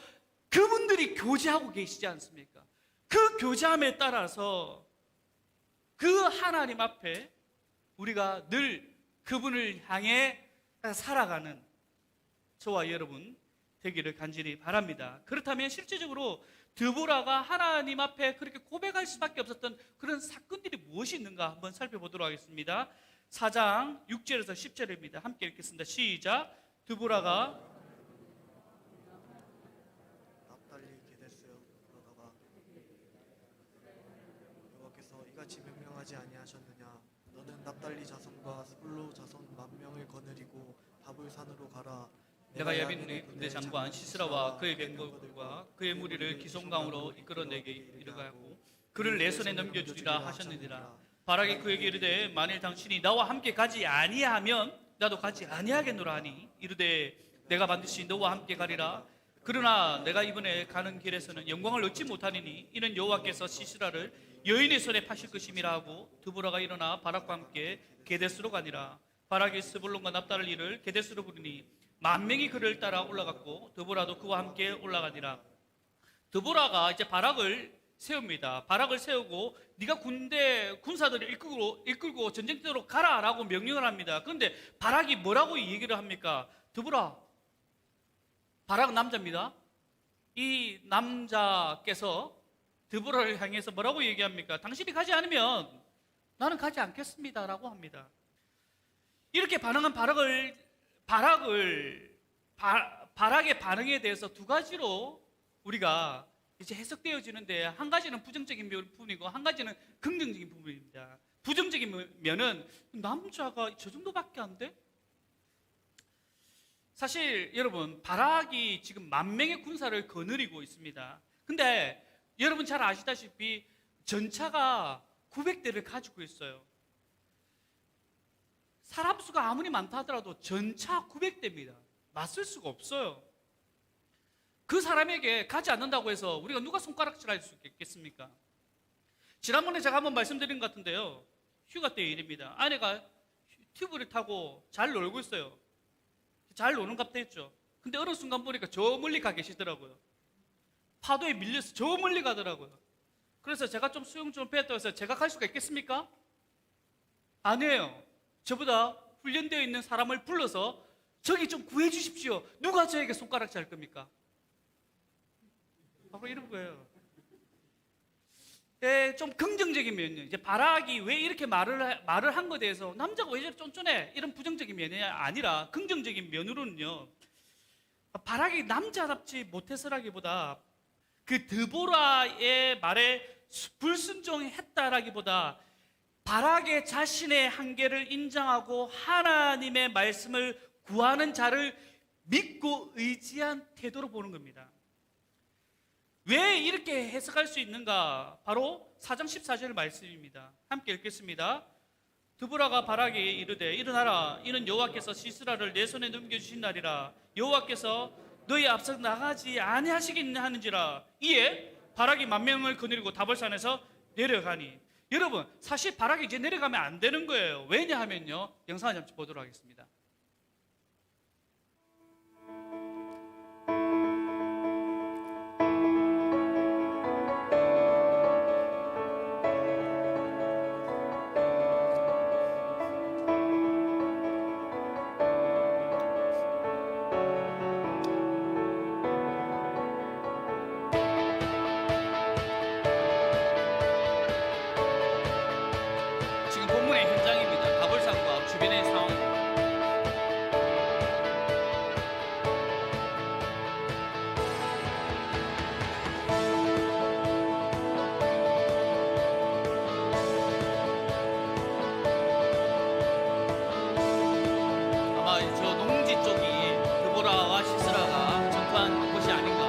그분들이 교제하고 계시지 않습니까? 그 교제함에 따라서 그 하나님 앞에 우리가 늘 그분을 향해 살아가는 저와 여러분 되기를 간절히 바랍니다. 그렇다면 실제적으로 드보라가 하나님 앞에 그렇게 고백할 수밖에 없었던 그런 사건들이 무엇이 있는가 한번 살펴보도록 하겠습니다. 4장 6절에서 10절입니다. 함께 읽겠습니다. 시작. 드보라가 납달리 게데스여 그러다가 여호와께서 이같이 명령하지 아니하셨느냐? 너는 납달리 자손과 스불로 자손 10,000명을 거느리고 다볼 산으로 가라. 내가 야빈의 군대 장관 시스라와 그의 백성과 그의 무리를 기송강으로 이끌어내게 이르가고 그를 내 손에 넘겨주리라 하셨느니라. 바락이 그에게 이르되 만일 당신이 나와 함께 가지 아니하면 나도 가지 아니하겠노라 하니 이르되 내가 반드시 너와 함께 가리라. 그러나 내가 이번에 가는 길에서는 영광을 얻지 못하리니 이는 여호와께서 시스라를 여인의 손에 파실 것임이라 하고 드보라가 일어나 바락과 함께 게데스로 가니라. 바락이 스불론과 납달을 이를 게데스로 부르니 10,000명이 그를 따라 올라갔고 드보라도 그와 함께 올라가니라. 드보라가 이제 바락을 세웁니다. 바락을 세우고 네가 군사들을 이끌고 전쟁터로 가라라고 명령을 합니다. 그런데 바락이 뭐라고 얘기를 합니까? 드보라, 바락은 남자입니다. 이 남자께서 드보라를 향해서 뭐라고 얘기합니까? 당신이 가지 않으면 나는 가지 않겠습니다라고 합니다. 이렇게 반응한 바락의 반응에 대해서 두 가지로 우리가 이제 해석되어지는데 한 가지는 부정적인 부분이고 한 가지는 긍정적인 부분입니다. 부정적인 면은 남자가 저 정도밖에 안 돼? 사실 여러분 바락이 지금 10,000명의 군사를 거느리고 있습니다. 근데 여러분 잘 아시다시피 전차가 900대를 가지고 있어요. 사람 수가 아무리 많다 하더라도 전차 900대입니다. 맞설 수가 없어요. 그 사람에게 가지 않는다고 해서 우리가 누가 손가락질할 수 있겠습니까? 지난번에 제가 한번 말씀드린 것 같은데요. 휴가 때 일입니다. 아내가 튜브를 타고 잘 놀고 있어요. 잘 노는 갑다 했죠. 근데 어느 순간 보니까 저 멀리 가 계시더라고요. 파도에 밀려서 저 멀리 가더라고요. 그래서 제가 좀 수영 좀 배웠다고 해서 제가 갈 수가 있겠습니까? 아니에요. 저보다 훈련되어 있는 사람을 불러서 저기 좀 구해 주십시오. 누가 저에게 손가락질 할 겁니까? 바로 이런 거예요. 좀 긍정적인 면이요. 이제 바락이 왜 이렇게 말을 한 것에 대해서 남자가 왜 저렇게 쫀쫀해? 이런 부정적인 면이 아니라 긍정적인 면으로는요. 바락이 남자답지 못해서라기보다 그 드보라의 말에 불순종했다라기보다 바락의 자신의 한계를 인정하고 하나님의 말씀을 구하는 자를 믿고 의지한 태도로 보는 겁니다. 왜 이렇게 해석할 수 있는가? 바로 4장 14절 말씀입니다. 함께 읽겠습니다. 드보라가 바락에게 이르되 일어나라, 이는 여호와께서 시스라를 내 손에 넘겨주신 날이라. 여호와께서 너희 앞서 나가지 아니하시겠느냐 하는지라. 이에 바락이 만명을 거느리고 다볼산에서 내려가니. 여러분, 사실 바락이 이제 내려가면 안 되는 거예요. 왜냐하면요, 영상을 잠시 보도록 하겠습니다. 지금 본문의 현장입니다. 다볼산과 주변의 상황입니다. 아마 저 농지 쪽이 드보라와 시스라가 전투한 곳이 아닌가.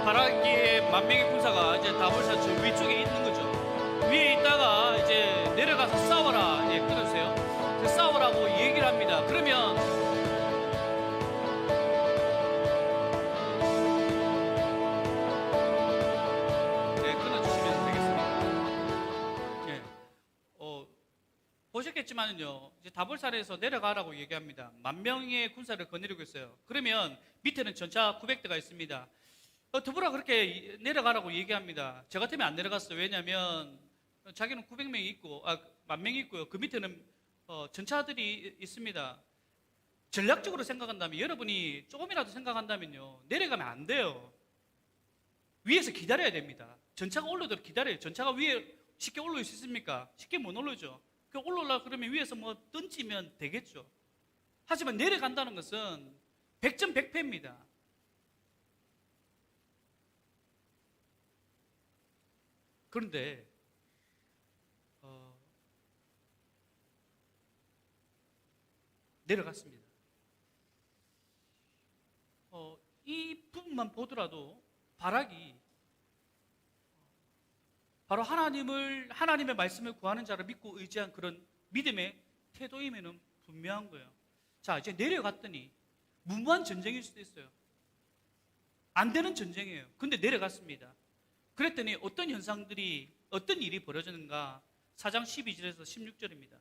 바락의 만명의 군사가 이제 다볼산 저 위쪽에 있는 거죠. 위에 있다가 이제 내려가서 싸워라. 예, 끊으세요. 싸우라고 얘기를 합니다. 그러면 네, 끊어주시면 되겠습니다. 예, 보셨겠지만요, 이제 다볼산에서 내려가라고 얘기합니다. 만명의 군사를 거느리고 있어요. 그러면 밑에는 전차 900대가 있습니다. 드보라 그렇게 내려가라고 얘기합니다. 저 같으면 안 내려갔어요. 왜냐하면 자기는 900명이 있고, 10,000명이 있고요. 그 밑에는 전차들이 있습니다. 전략적으로 생각한다면, 여러분이 조금이라도 생각한다면요, 내려가면 안 돼요. 위에서 기다려야 됩니다. 전차가 올라오도록 기다려요. 전차가 위에 쉽게 올라올 수 있습니까? 쉽게 못 올라오죠. 그 올라오려고 그러면 위에서 뭐 던지면 되겠죠. 하지만 내려간다는 것은 100점100패입니다. 그런데 내려갔습니다. 이 부분만 보더라도 바락이 바로 하나님의 말씀을 구하는 자를 믿고 의지한 그런 믿음의 태도임에는 분명한 거예요. 자, 이제 내려갔더니 무모한 전쟁일 수도 있어요. 안 되는 전쟁이에요. 근데 내려갔습니다. 그랬더니 어떤 현상들이, 어떤 일이 벌어지는가? 4장 12절에서 16절입니다.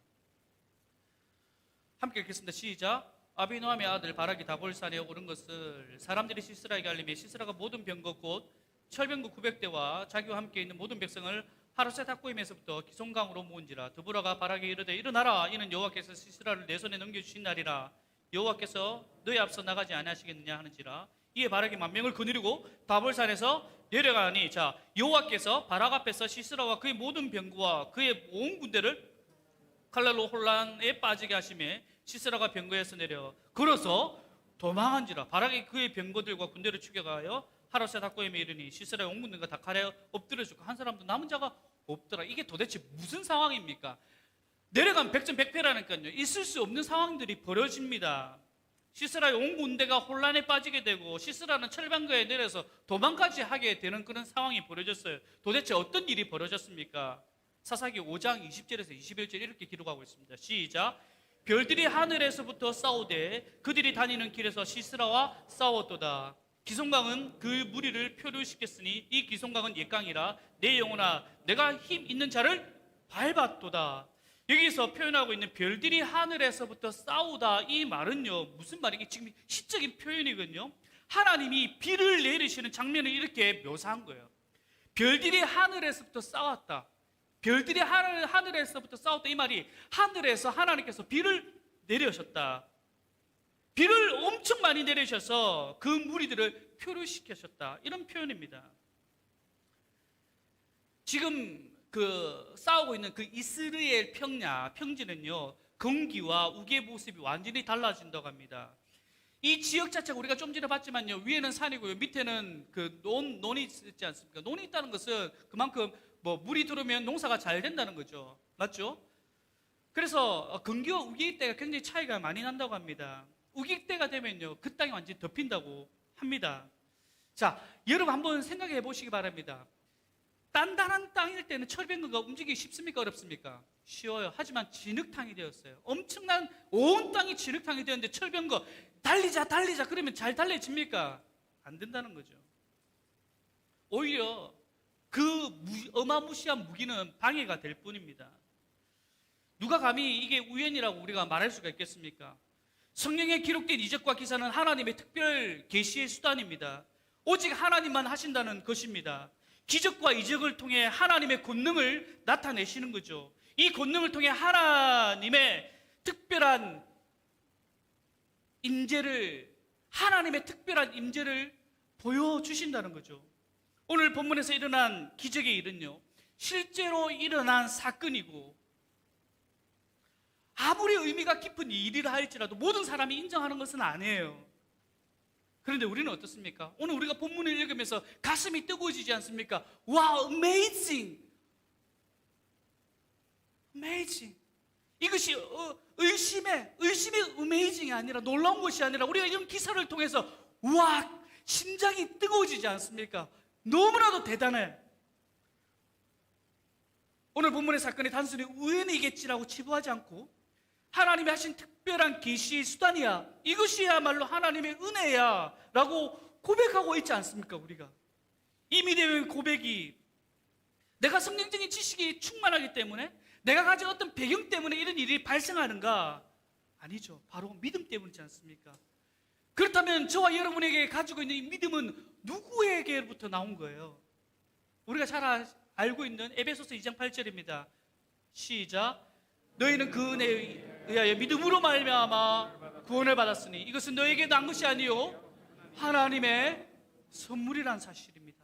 함께 읽겠습니다. 시작. 아비노함의 아들 바락이 다볼산에 오른 것을 사람들이 시스라에게 알리매 시스라가 모든 병거 곧 철병거 900대와 자기와 함께 있는 모든 백성을 하루셋 학고임에서부터 기송강으로 모은지라. 드보라가 바락에 이르되 일어나라, 이는 여호와께서 시스라를 내 손에 넘겨주신 날이라. 여호와께서 너희 앞서 나가지 아니하시겠느냐 하는지라. 이에 바락이 만명을 거느리고 다볼산에서 내려가니, 자, 여호와께서 바락 앞에서 시스라와 그의 모든 병거와 그의 온 군대를 칼날로 혼란에 빠지게 하시매 시스라가 병거에서 내려 걸어서 도망한지라. 바락이 그의 병거들과 군대를 추격하여 하루셋 학고임에 이르니 시스라의 온 군대가 다 칼에 엎드려 죽고 한 사람도 남은 자가 없더라. 이게 도대체 무슨 상황입니까? 내려가면 100점100패라니까요. 있을 수 없는 상황들이 벌어집니다. 시스라의 온 군대가 혼란에 빠지게 되고 시스라는 철병거에 내려서 도망까지 하게 되는 그런 상황이 벌어졌어요. 도대체 어떤 일이 벌어졌습니까? 사사기 5장 20절에서 21절 이렇게 기록하고 있습니다. 시작. 별들이 하늘에서부터 싸우되 그들이 다니는 길에서 시스라와 싸웠도다. 기송강은 그 무리를 표류시켰으니 이 기송강은 옛강이라 내 영혼아 내가 힘 있는 자를 밟았도다. 여기서 표현하고 있는 별들이 하늘에서부터 싸우다, 이 말은요 무슨 말이게? 지금 시적인 표현이거든요. 하나님이 비를 내리시는 장면을 이렇게 묘사한 거예요. 별들이 하늘에서부터 싸웠다. 별들이 하늘에서부터 싸웠다. 이 말이 하늘에서 하나님께서 비를 내려셨다. 비를 엄청 많이 내리셔서 그 무리들을 표류시키셨다. 이런 표현입니다. 지금 그 싸우고 있는 그 이스라엘 평지는요 건기와 우기의 모습이 완전히 달라진다고 합니다. 이 지역 자체가 우리가 좀 전에 봤지만요, 위에는 산이고요, 밑에는 그 논이 있지 않습니까? 논이 있다는 것은 그만큼 뭐 물이 들어오면 농사가 잘 된다는 거죠. 맞죠? 그래서 건기와 우기 때가 굉장히 차이가 많이 난다고 합니다. 우기 때가 되면요 그 땅이 완전히 덮인다고 합니다. 자, 여러분 한번 생각해 보시기 바랍니다. 단단한 땅일 때는 철병거가 움직이기 쉽습니까? 어렵습니까? 쉬워요. 하지만 진흙탕이 되었어요. 엄청난 온 땅이 진흙탕이 되었는데 철병거 달리자 그러면 잘 달려집니까? 안 된다는 거죠. 오히려 그 어마무시한 무기는 방해가 될 뿐입니다. 누가 감히 이게 우연이라고 우리가 말할 수가 있겠습니까? 성경에 기록된 이적과 기사는 하나님의 특별 계시의 수단입니다. 오직 하나님만 하신다는 것입니다. 기적과 이적을 통해 하나님의 권능을 나타내시는 거죠. 이 권능을 통해 하나님의 특별한 임재를 보여주신다는 거죠. 오늘 본문에서 일어난 기적의 일은요 실제로 일어난 사건이고, 아무리 의미가 깊은 일이라 할지라도 모든 사람이 인정하는 것은 아니에요. 그런데 우리는 어떻습니까? 오늘 우리가 본문을 읽으면서 가슴이 뜨거워지지 않습니까? 와, amazing! 이것이 의심의 amazing이 아니라, 놀라운 것이 아니라 우리가 이런 기사를 통해서 와, 심장이 뜨거워지지 않습니까? 너무나도 대단해. 오늘 본문의 사건이 단순히 우연이겠지라고 치부하지 않고 하나님이 하신 특별한 계시의 수단이야, 이것이야말로 하나님의 은혜야 라고 고백하고 있지 않습니까? 우리가 이 믿음의 고백이 내가 성경적인 지식이 충만하기 때문에, 내가 가진 어떤 배경 때문에 이런 일이 발생하는가? 아니죠. 바로 믿음 때문이지 않습니까? 그렇다면 저와 여러분에게 가지고 있는 이 믿음은 누구에게부터 나온 거예요? 우리가 잘 알고 있는 에베소서 2장 8절입니다. 시작. 너희는 그 은혜에 의하여 믿음으로 말미암아 구원을 받았으니 이것은 너에게 난 것이 아니요 하나님의 선물이란 사실입니다.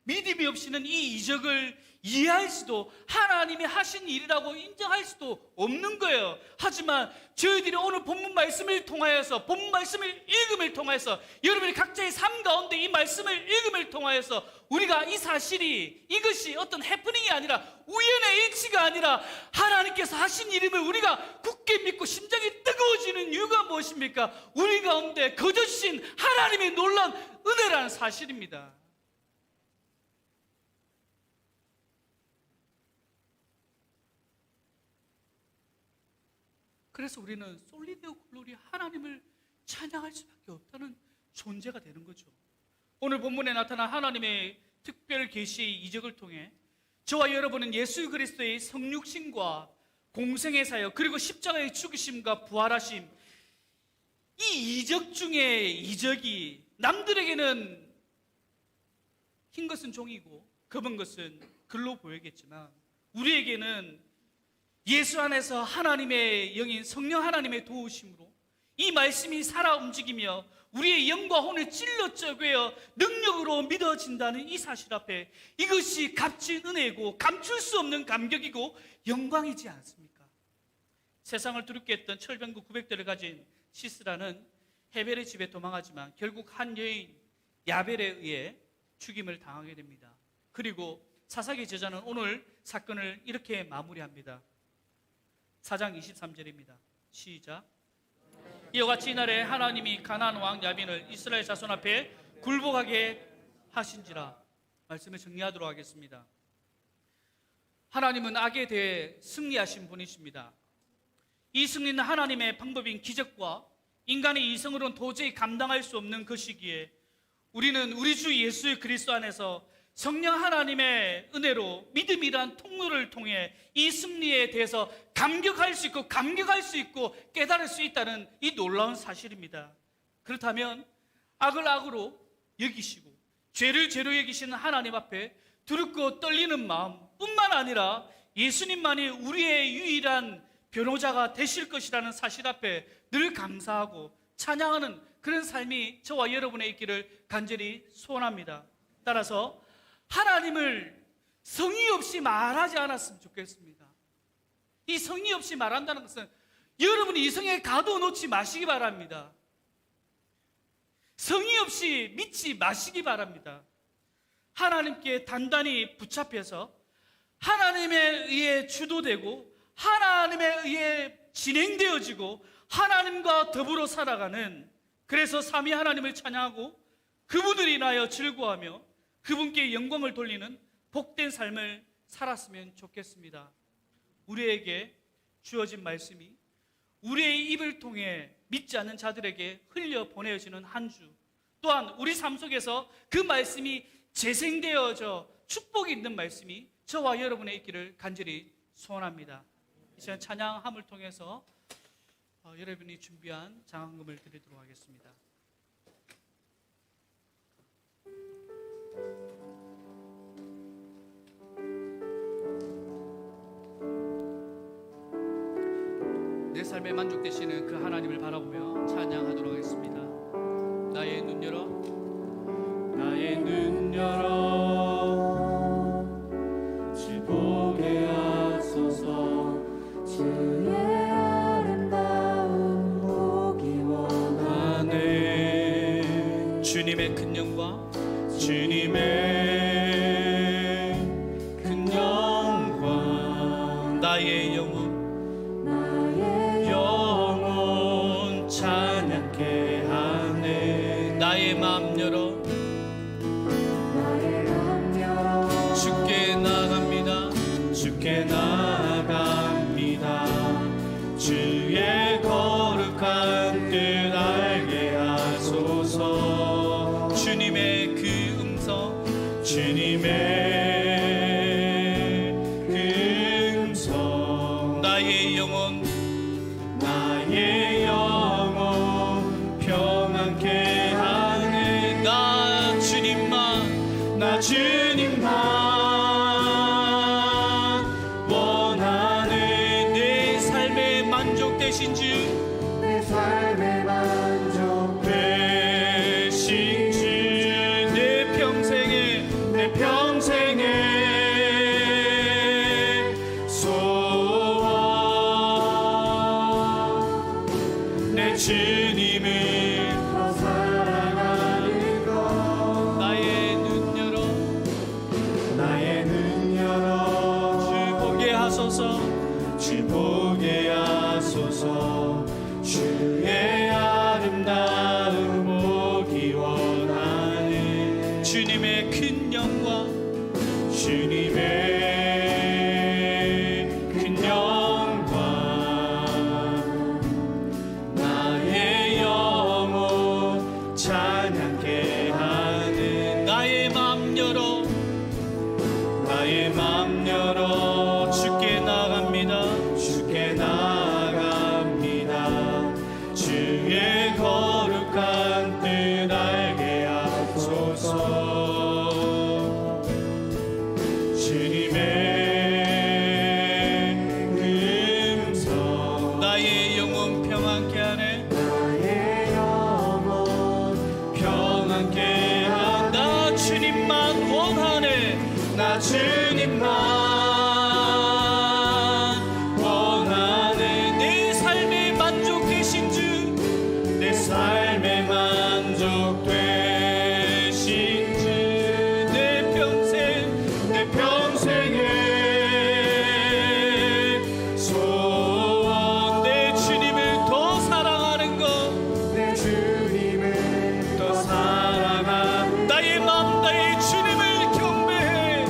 믿음이 없이는 이 이적을 이해할 수도, 하나님이 하신 일이라고 인정할 수도 없는 거예요. 하지만 저희들이 오늘 본문 말씀을 통하여서, 본문 말씀을 읽음을 통하여서, 여러분이 각자의 삶 가운데 이 말씀을 읽음을 통하여서 우리가 이 사실이, 이것이 어떤 해프닝이 아니라, 우연의 일치가 아니라 하나님께서 하신 일임을 우리가 굳게 믿고 심장이 뜨거워지는 이유가 무엇입니까? 우리 가운데 거저주신 하나님의 놀라운 은혜라는 사실입니다. 그래서 우리는 솔리데오 글로리, 하나님을 찬양할 수밖에 없다는 존재가 되는 거죠. 오늘 본문에 나타난 하나님의 특별 계시의 이적을 통해 저와 여러분은 예수 그리스도의 성육신과 공생의 사역, 그리고 십자가의 죽으심과 부활하심, 이 이적 중에 이적이 남들에게는 흰 것은 종이고 검은 것은 글로 보이겠지만, 우리에게는 예수 안에서 하나님의 영인 성령 하나님의 도우심으로 이 말씀이 살아 움직이며 우리의 영과 혼을 찔러 쪼개어 능력으로 믿어진다는 이 사실 앞에 이것이 값진 은혜고 감출 수 없는 감격이고 영광이지 않습니까? 세상을 두렵게 했던 철병거 900대를 가진 시스라는 헤벨의 집에 도망하지만 결국 한 여인 야벨에 의해 죽임을 당하게 됩니다. 그리고 사사기 저자는 오늘 사건을 이렇게 마무리합니다. 4장 23절입니다. 시작. 이와 같이 이날에 하나님이 가나안 왕 야빈을 이스라엘 자손 앞에 굴복하게 하신지라. 말씀을 정리하도록 하겠습니다. 하나님은 악에 대해 승리하신 분이십니다. 이 승리는 하나님의 방법인 기적과 인간의 이성으로는 도저히 감당할 수 없는 것이기에 우리는 우리 주 예수 그리스도 안에서 성령 하나님의 은혜로 믿음이란 통로를 통해 이 승리에 대해서 감격할 수 있고 깨달을 수 있다는 이 놀라운 사실입니다. 그렇다면 악을 악으로 여기시고 죄를 죄로 여기시는 하나님 앞에 두렵고 떨리는 마음뿐만 아니라 예수님만이 우리의 유일한 변호자가 되실 것이라는 사실 앞에 늘 감사하고 찬양하는 그런 삶이 저와 여러분의 있기를 간절히 소원합니다. 따라서 하나님을 성의 없이 말하지 않았으면 좋겠습니다. 이 성의 없이 말한다는 것은 여러분이 이성에 가둬놓지 마시기 바랍니다. 성의 없이 믿지 마시기 바랍니다. 하나님께 단단히 붙잡혀서 하나님에 의해 주도되고 하나님에 의해 진행되어지고 하나님과 더불어 살아가는, 그래서 삼위 하나님을 찬양하고 그분을 인하여 즐거워하며 그분께 영광을 돌리는 복된 삶을 살았으면 좋겠습니다. 우리에게 주어진 말씀이 우리의 입을 통해 믿지 않는 자들에게 흘려 보내어지는 한 주, 또한 우리 삶 속에서 그 말씀이 재생되어져 축복이 있는 말씀이 저와 여러분의 있기를 간절히 소원합니다. 이 시간 찬양함을 통해서 여러분이 준비한 장학금을 드리도록 하겠습니다. 내 삶에 만족되시는 그 하나님을 바라보며 찬양하도록 하겠습니다. 나의 눈 열어, 나의 눈 열어, 주 보게 하소서. 주의 아름다운 보기 원하네. 주님의 큰 영광, 주님의 큰 영광, 나의 영혼 영혼 찬양케 하네. 나의 맘 열어, 나의 맘 열어, 주께 나갑니다. 주께 나갑니다. 주의 거룩한 뜻 알게 하소서. 주님의 그 음성, 주님의 그 음성, 나의 영혼 나의 영혼 평안케 하네. 나 주님만, 나 주님만 원하네. 내 삶에 만족되신 주, 내 삶의 만족 되신 주, 내 평생에 내 평생의 소원, 내 주님을 더 사랑하는 것. 나의 눈 열어, 나의 눈 열어, 주 보게 하소서. 주 보게 하소서. 주의 아름다운 보기 원하네. 주님의 큰 영광, 주님의 큰 영광, 나의 영혼 찬양케 하네. 나의 맘 열어, 나의 맘 열어, 주께 나갑니다. 주께 나갑니다. 주의 거룩한 뜻 알게 하소서. 주님의 그 음성, 나의 영혼 평안케 하네. 나의 영혼 평안케 하네. 나 주님만 원하네. 나 주님만 원하네. 내 삶에 만족되신 주, 내 삶에 만족 되신 주, 내 평생 내 평생의 소원, 내 주님을 더 사랑하는 것, 내 주님을 더 사랑하는 나의 맘 나의 주님을 경배해.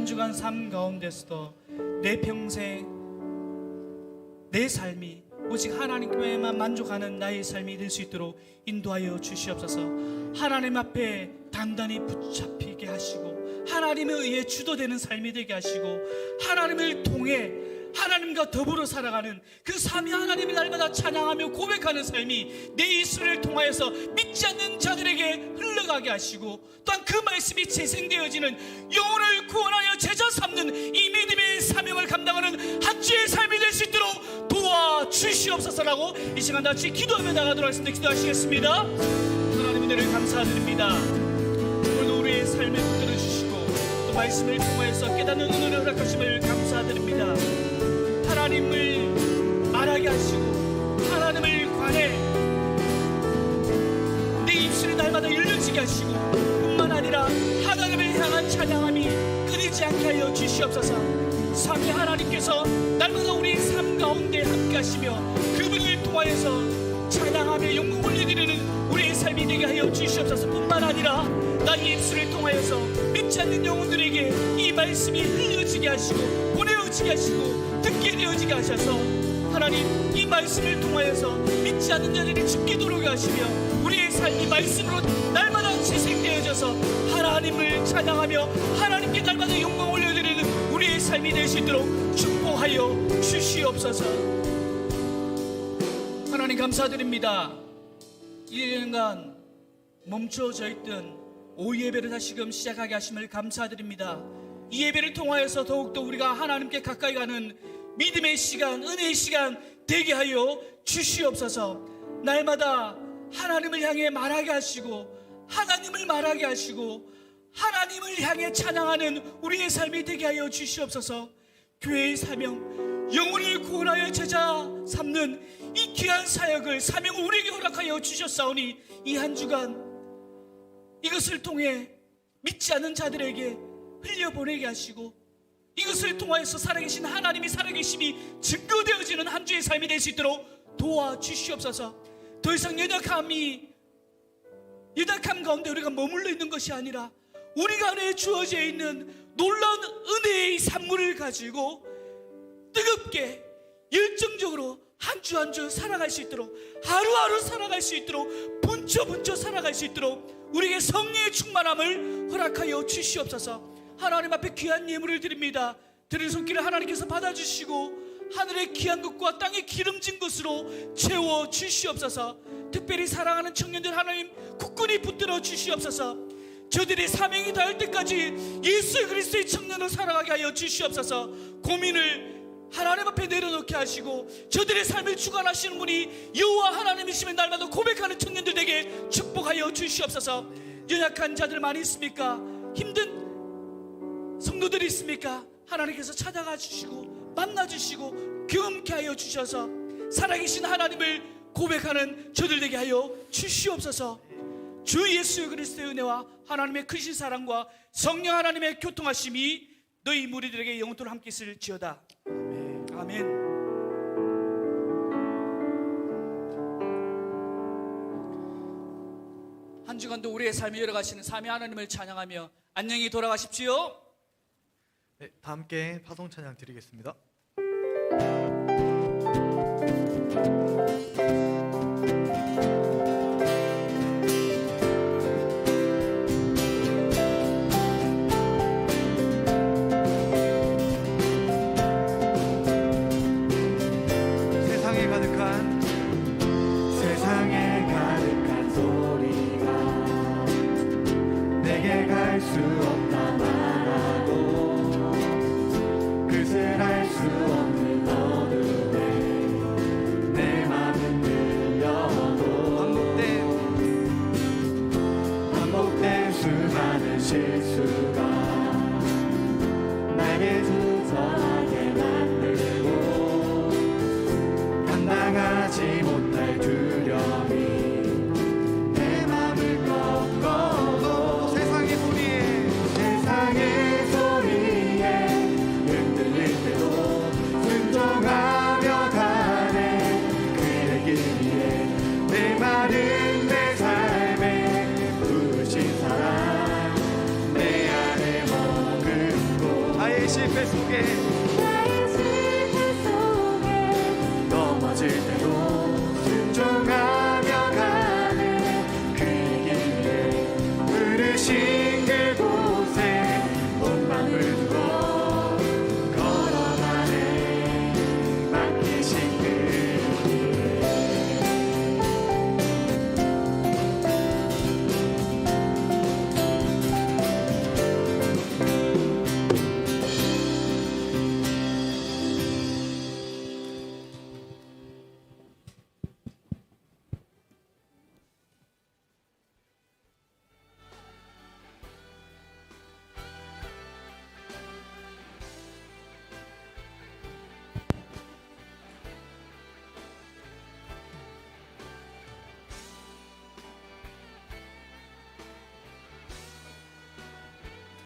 한 주간 삶 가운데서도 내 평생 내 삶이 오직 하나님께만 만족하는 나의 삶이 될 수 있도록 인도하여 주시옵소서. 하나님 앞에 단단히 붙잡히게 하시고 하나님에 의해 주도되는 삶이 되게 하시고 하나님을 통해 하나님과 더불어 살아가는 그 삼위 하나님을 날마다 찬양하며 고백하는 삶이 내 입술을 통하여서 믿지 않는 자들에게 흘러가게 하시고 또한 그 말씀이 재생되어지는 영혼을 구원하여 제자 삼는 이 믿음의 사명을 감당하는 한 주의 삶이 될 수 있도록 도와주시옵소서라고 이 시간 같이 기도하며 나가도록 하겠습니다. 기도하시겠습니다. 하나님 은혜를 감사드립니다. 오늘도 우리의 삶을 붙들어 주시고 또 말씀을 통하여서 깨닫는 은혜를 허락하심을 감사드립니다. 하나님을 말하게 하시고 하나님을 관해 내 입술이 날마다 열려지게 하시고 뿐만 아니라 하나님을 향한 찬양함이 끊이지 않게 하여 주시옵소서. 삼위 하나님께서 날마다 우리 삶 가운데 함께 하시며 그분을 통하여서 찬양하며 영광 올려드리는 우리의 삶이 되게 하여 주시옵소서. 뿐만 아니라 나의 입술을 통하여서 믿지 않는 영혼들에게 이 말씀이 흘려지게 하시고 보내어지게 하시고 듣게 되어지게 하셔서 하나님 이 말씀을 통하여서 믿지 않는 자들이 죽게 도록게 하시며 우리의 삶이 말씀으로 날마다 재생되어져서 하나님을 찬양하며 하나님께 날마다 영광 올려드리는 우리의 삶이 될 수 있도록 축복하여 주시옵소서. 하나님 감사드립니다. 1년간 멈춰져 있던 오후 예배를 다시금 시작하게 하심을 감사드립니다. 이 예배를 통하여서 더욱더 우리가 하나님께 가까이 가는 믿음의 시간, 은혜의 시간 되게 하여 주시옵소서. 날마다 하나님을 향해 말하게 하시고 하나님을 말하게 하시고 하나님을 향해 찬양하는 우리의 삶이 되게 하여 주시옵소서. 교회의 사명, 영혼을 구원하여 제자 삼는 이 귀한 사역을 사명을 우리에게 허락하여 주셨사오니 이 한 주간 이것을 통해 믿지 않는 자들에게 흘려보내게 하시고 이것을 통하여서 살아계신 하나님이 살아계심이 증거되어지는 한 주의 삶이 될 수 있도록 도와주시옵소서. 더 이상 연약함 가운데 우리가 머물러 있는 것이 아니라 우리가 안에 주어져 있는 놀라운 은혜의 산물을 가지고 뜨겁게 열정적으로 한 주 한 주 살아갈 수 있도록 하루하루 살아갈 수 있도록 분초분초 살아갈 수 있도록 우리에게 성령의 충만함을 허락하여 주시옵소서. 하나님 앞에 귀한 예물을 드립니다. 드린 손길을 하나님께서 받아주시고 하늘의 귀한 것과 땅의 기름진 것으로 채워 주시옵소서. 특별히 사랑하는 청년들 하나님 굳건히 붙들어 주시옵소서. 저들이 사명이 닿을 때까지 예수 그리스도의 청년으로 살아가게 하여 주시옵소서. 고민을 하나님 앞에 내려놓게 하시고 저들의 삶을 주관하시는 분이 여호와 하나님이시면 날마다 고백하는 청년들에게 축복하여 주시옵소서. 연약한 자들 많이 있습니까? 힘든 성도들이 있습니까? 하나님께서 찾아가 주시고 만나 주시고 경험케 하여 주셔서 살아계신 하나님을 고백하는 저들 되게 하여 주시옵소서. 주 예수 그리스도의 은혜와 하나님의 크신 사랑과 성령 하나님의 교통하심이 너희 무리들에게 영원토록 함께 있을지어다. 아멘. 한 주간도 우리의 삶을 열어가시는 삼위 하나님을 찬양하며 안녕히 돌아가십시오. 네, 다 함께 파송 찬양 드리겠습니다. 세상에 가득한 소리가 내게 갈 수 없다 말하고 그슬 알 수 없는 너를 함께